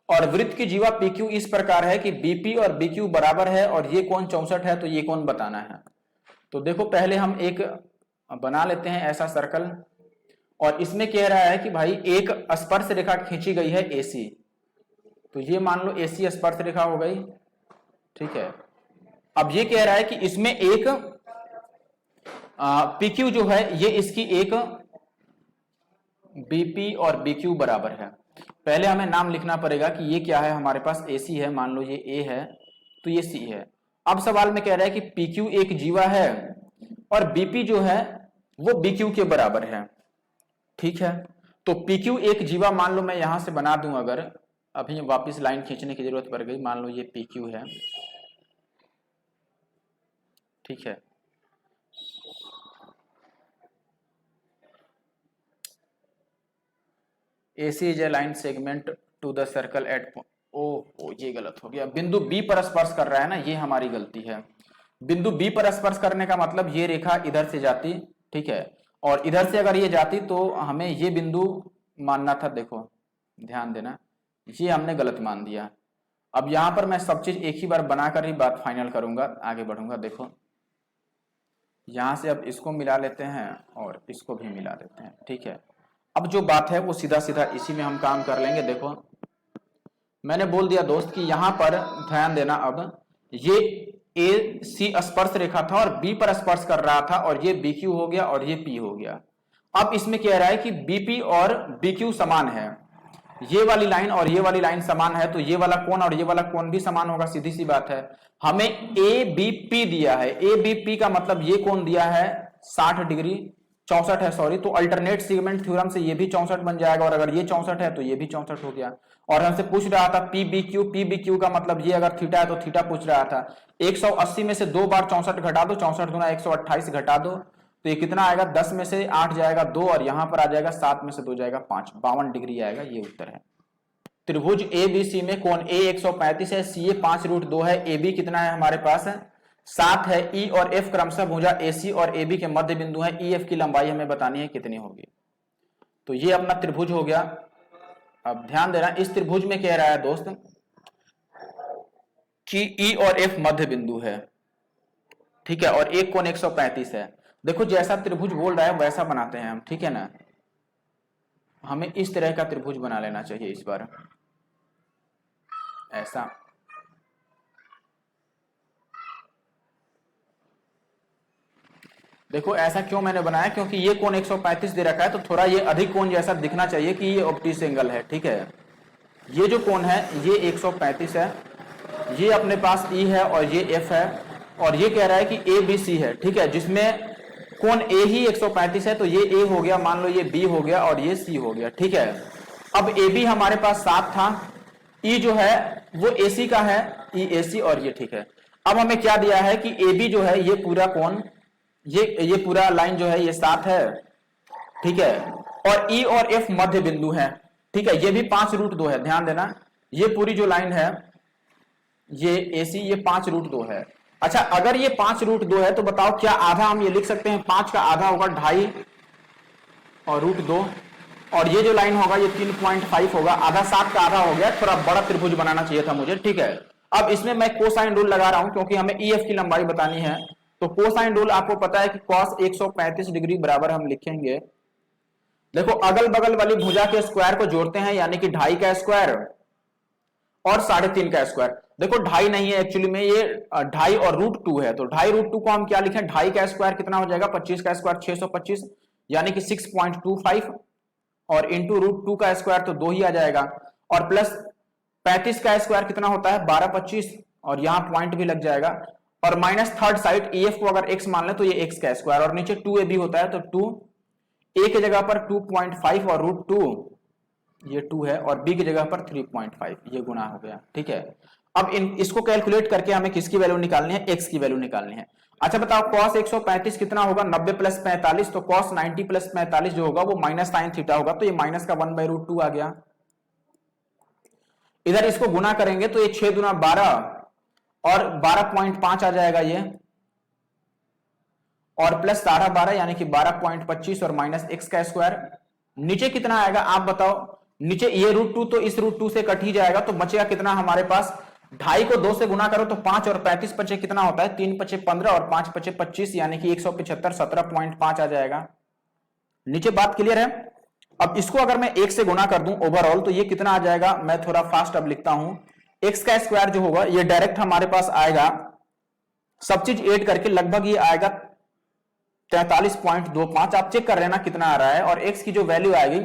और वृत्त की जीवा PQ इस प्रकार है कि BP और BQ बराबर है और ये कोण 64 है, तो ये कोण बताना है। तो देखो पहले हम एक बना लेते हैं ऐसा सर्कल, और इसमें कह रहा है कि भाई एक स्पर्श रेखा खींची गई है AC, तो ये मान लो AC स्पर्श रेखा हो गई, ठीक है। अब ये कह रहा है कि इसमें एक PQ जो है ये इसकी एक BP और BQ बराबर है। पहले हमें नाम लिखना पड़ेगा कि ये क्या है, हमारे पास AC है, मान लो ये A है, तो ये C है। अब सवाल में कह रहा है कि PQ एक जीवा है और BP जो है वो BQ के बराबर है, ठीक है। तो PQ एक जीवा मान लो मैं यहां से बना दूं, अगर अभी वापस लाइन खींचने की जरूरत पड़ गई, मान लो ये PQ है, ठीक है। AC is a line segment to the circle at, O ये गलत हो गया, बिंदु B पर स्पर्श कर रहा है ना, ये हमारी गलती है। बिंदु B पर स्पर्श करने का मतलब ये रेखा इधर से जाती, ठीक है, और इधर से अगर ये जाती तो हमें ये बिंदु मानना था। देखो ध्यान देना, ये हमने गलत मान दिया। अब यहां पर मैं सब चीज एक ही बार बनाकर ही बात फाइनल करूंगा, आगे बढ़ूंगा। देखो यहां से अब इसको मिला लेते हैं और इसको भी मिला देते हैं, ठीक है। अब जो बात है वो सीधा सीधा इसी में हम काम कर लेंगे। देखो मैंने बोल दिया दोस्त कि यहां पर ध्यान देना, अब ये AC स्पर्श रेखा था और B पर स्पर्श कर रहा था, और ये BQ हो गया और ये P हो गया। अब इसमें कह रहा है कि BP और BQ समान है, ये वाली लाइन और ये वाली लाइन समान है, तो ये वाला कोण और ये वाला कोण भी समान होगा, सीधी सी बात है। हमें ABP दिया है, ABP का मतलब ये कोण दिया है 60 डिग्री, 64 है सॉरी, तो अल्टरनेट सेगमेंट थ्योरम से ये भी 64 बन जाएगा, और अगर ये 64 है तो ये भी 64 हो गया। और हमसे पूछ रहा था PBQ का मतलब ये अगर थीटा है तो थीटा पूछ रहा था। 180 में से 2 बार 64 घटा दो, 64 गुना 128 घटा दो, तो ये कितना आएगा, 10 में से 8 जाएगा 2, और यहां पर आ जाएगा 7 में से 2 जाएगा 5, 52 डिग्री आएगा, ये उत्तर है। त्रिभुज ABC में कोण A 135 है, CA 5√2 है, AB कितना है हमारे पास 7 है, E और F क्रमशः भुजा AC और AB के मध्य बिंदु है, EF की लंबाई हमें बतानी है कितनी होगी। तो ये अपना त्रिभुज हो गया। अब ध्यान देना, इस त्रिभुज में कह रहा है दोस्त कि E और F मध्य बिंदु है, ठीक है, और एक कोण 135 है। देखो जैसा त्रिभुज बोल रहा है वैसा बनाते हैं हम, ठीक है ना। हमें इस तरह का त्रिभुज बना लेना चाहिए इस बार, ऐसा। देखो ऐसा क्यों मैंने बनाया, क्योंकि ये कोण 135 दे रखा है, तो थोड़ा ये अधिक कोण जैसा दिखना चाहिए कि ये ऑब्ट्यूस एंगल है, ठीक है। ये जो कोण है ये 135 है, ये अपने पास E है और ये F है, और ये कह रहा है कि ABC है, ठीक है, जिसमें कोण A ही 135 है, तो ये A हो गया, मान लो ये B हो गया और ये C हो गया, ठीक है। अब AB हमारे पास 7 था, E जो है वो AC का है, EAC, और ये ठीक है। अब हमें क्या दिया है कि AB जो है ये पूरा कोण, ये पूरा लाइन जो है ये 7 है, ठीक है, और E और F मध्य बिंदु है, ठीक है, ये भी 5√2 है। ध्यान देना, ये पूरी जो लाइन है ये AC ये 5√2 है। अच्छा अगर ये 5√2 है तो बताओ क्या आधा हम ये लिख सकते हैं, 5 का आधा होगा 2.5 और √2, और ये जो लाइन होगा ये 3.5 होगा, आधा 7 का आधा हो गया। थोड़ा बड़ा त्रिभुज बनाना चाहिए था मुझे, ठीक है। अब इसमें मैं कोसाइन रूल लगा रहा हूं क्योंकि हमें EF की लंबाई बतानी है, तो कोसाइन रूल आपको पता है कि cos 135 डिग्री बराबर हम लिखेंगे, देखो अगल बगल वाली भुजा के स्क्वायर को जोड़ते हैं, यानी कि 2.5 का स्क्वायर और 3.5 का स्क्वायर। देखो 2.5 नहीं है एक्चुअली में, ये 2.5 और √2 है, तो 2.5 √2 को हम क्या लिखें, 2.5 का स्क्वायर कितना हो जाएगा, 25 का स्क्वायर 625, यानी कि 6.25, और इंटू √2 का स्क्वायर तो 2 ही आ जाएगा, और प्लस 35 का स्क्वायर कितना होता है 1225, और यहां पॉइंट भी लग जाएगा, और माइनस थर्ड साइड EF को अगर x मान ले तो ये x का स्क्वायर, और नीचे 2AB होता है, तो 2 A की जगह पर 2.5 और √2 ये 2 है, और B की जगह पर 3.5, ये गुना हो गया, ठीक है। अब इसको कैलकुलेट करके हमें किसकी वैल्यू निकालनी है, x की वैल्यू निकालनी है। अच्छा बताओ cos 135 कितना होगा, 90 + 45, तो cos 90 + 45 जो होगा वो माइनस साइन थीटा होगा, तो ये माइनस का 1/√2 आ गया। इधर इसको गुना करेंगे तो ये 6 दूना 12 और 12.5 आ जाएगा ये, और प्लस 12 यानी कि 12.25 और माइनस x का स्क्वायर, नीचे कितना आएगा आप बताओ, नीचे ये √2 तो इस √2 से कट ही जाएगा, तो बचेगा कितना हमारे पास, 2.5 को 2 से गुना करो तो 5 और 35 पचे कितना होता है, 3 पचे 15 और 5 पचे 25, यानी कि 175, 17.5 आ जाएगा। नीचे बात क्लियर है। अब इसको अगर मैं 1 से गुना कर दूं ओवरऑल तो ये कितना आ जाएगा, मैं थोड़ा फास्ट अब लिखता हूं, x का स्क्वायर जो होगा ये डायरेक्ट हमारे पास आएगा, सब चीज ऐड करके लगभग ये आएगा 43.25। आप चेक कर लेना कितना आ रहा है, और x की जो वैल्यू आएगी,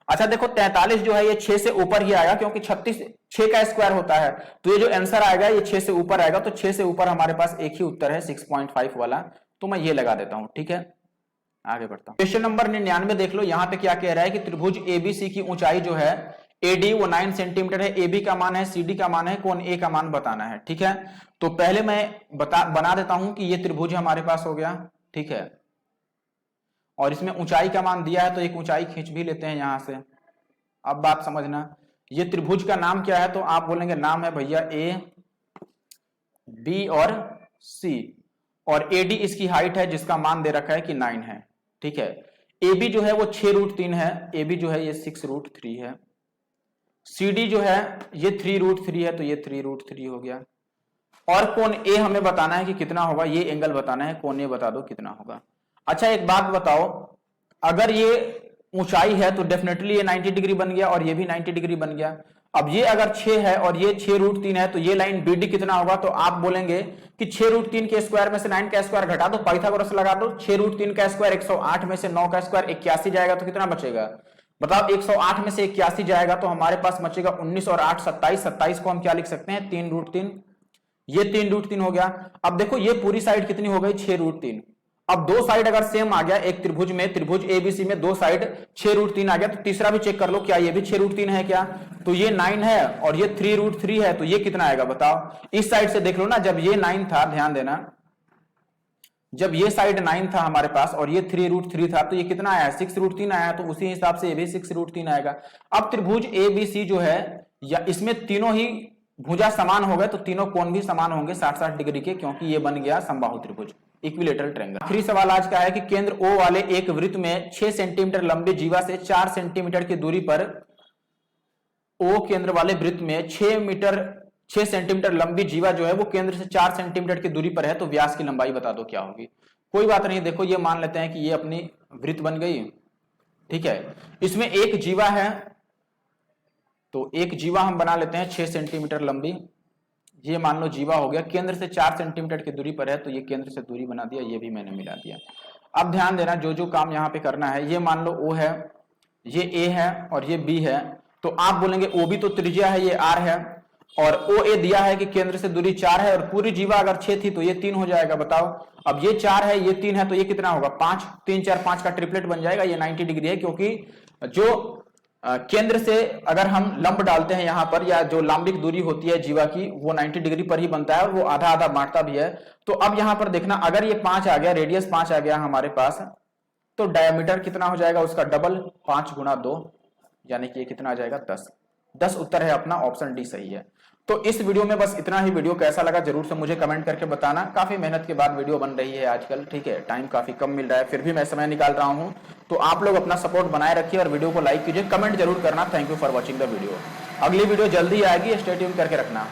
अच्छा देखो 43 जो है ये 6 से ऊपर ही आएगा, क्योंकि 36 6 का स्क्वायर होता है, तो ये जो आंसर आएगा ये 6 से ऊपर आएगा, तो 6 से ऊपर हमारे पास एक ही उत्तर है 6.5 वाला, तो मैं ये लगा देता हूं। ठीक है, आगे बढ़ता हूं। क्वेश्चन नंबर 99 देख लो, यहां पे क्या कह रहा है कि त्रिभुज एबीसी की ऊंचाई जो है AD वो 9 सेंटीमीटर है, AB का मान है, CD का मान है, कोण A का मान बताना है। ठीक है, तो पहले मैं बना देता हूं कि ये त्रिभुज हमारे पास हो गया। ठीक है, और इसमें ऊंचाई का मान दिया है, तो एक ऊंचाई खींच भी लेते हैं यहां से। अब बात समझना, ये त्रिभुज का नाम क्या है, तो आप बोलेंगे नाम है भैया A, B और C, और AD इसकी हाइट है जिसका मान दे रखा है कि 9 है। ठीक है, AB जो है वो 6√3 है, AB जो है ये 6√3 है, CD जो है ये 3√3 है, तो ये 3√3 हो गया, और कोण A हमें बताना है कि कितना होगा, ये एंगल बताना है, कोण A बता दो कितना होगा। अच्छा एक बात बताओ, अगर ये ऊंचाई है तो डेफिनेटली ये 90 डिग्री बन गया और ये भी 90 डिग्री बन गया। अब ये अगर 6 है और ये 6√3 है, तो ये लाइन BD कितना होगा, तो आप बोलेंगे कि 6√3 के स्क्वायर में से 9 का स्क्वायर घटा दो, पाइथागोरस लगा दो, 6√3 का स्क्वायर 108 में से 9 का स्क्वायर 81 जाएगा, तो कितना बचेगा बताओ, 108 में से 81 जाएगा, तो हमारे पास बचेगा 19 और 8 27, 27 को हम क्या लिख सकते हैं 3√3, ये 3√3 हो गया। अब देखो ये पूरी साइड कितनी हो गई 6√3, अब दो साइड अगर सेम आ गया एक त्रिभुज में, त्रिभुज एबीसी में दो साइड 6√3 आ गया, तो तीसरा भी चेक कर लो क्या ये भी 6√3 है क्या, तो ये 9 है और ये 3√3 है, तो ये कितना आएगा बताओ। इस साइड से देख लो ना, जब ये 9 था, ध्यान देना, जब ये साइड 9 था हमारे पास और ये 3√3 था, तो ये कितना आया 6√3 आया, तो उसी हिसाब से ये भी 6√3 आएगा। अब त्रिभुज एबीसी जो है, या इसमें तीनों ही भुजा समान हो गए, तो तीनों कोण भी समान होंगे 60-60 डिग्री के, क्योंकि ये बन गया समबाहु त्रिभुज, इक्विलेटरल ट्रायंगल। आखिरी सवाल आज का है कि केंद्र O वाले एक वृत्त में 6 सेंटीमीटर लंबी जीवा से 4 सेंटीमीटर की दूरी पर, O केंद्र वाले वृत्त में 6 सेंटीमीटर लंबी जीवा जो है वो केंद्र से 4 सेंटीमीटर की दूरी पर है, तो व्यास की लंबाई बता दो क्या होगी। कोई बात नहीं, देखो ये मान लेते हैं कि ये अपनी वृत्त बन गई। ठीक है, इसमें एक जीवा है, तो एक जीवा हम बना लेते हैं 6 सेंटीमीटर लंबी, ये मान लो जीवा हो गया, केंद्र से 4 सेंटीमीटर की दूरी पर है, तो ये केंद्र से दूरी बना दिया, ये भी मैंने मिला दिया। अब ध्यान देना, जो जो काम यहाँ पे करना है, ये मान लो O है, ये A है और ये B है, तो आप बोलेंगे OB तो त्रिज्या है, ये R है, और OA दिया है कि केंद्र से दूरी 4 है, और पूरी जीवा अगर 6 थी तो ये 3 हो जाएगा। बताओ, अब ये 4 है, ये 3 है, तो ये कितना होगा 5, 3 4 5 का ट्रिपलेट बन जाएगा, ये 90 डिग्री है, क्योंकि जो केंद्र से अगर हम लंब डालते हैं यहाँ पर, या जो लंबिक दूरी होती है जीवा की, वो 90 डिग्री पर ही बनता है, वो आधा आधा बांटता भी है। तो अब यहाँ पर देखना, अगर ये 5 आ गया, रेडियस 5 आ गया हमारे पास, तो डायमीटर कितना हो जाएगा उसका डबल, 5 गुना 2, यानी कि ये कितना आ जाएगा 10। 10 उत्तर है अपना, ऑप्शन डी सही है। तो इस वीडियो में बस इतना ही। वीडियो कैसा लगा जरूर से मुझे कमेंट करके बताना। काफी मेहनत के बाद वीडियो बन रही है आजकल, ठीक है, टाइम काफी कम मिल रहा है, फिर भी मैं समय निकाल रहा हूं, तो आप लोग अपना सपोर्ट बनाए रखिए और वीडियो को लाइक कीजिए, कमेंट जरूर करना। Thank you for watching the video. अगली वीडियो जल्दी आएगी, स्टे ट्यून करके रखना।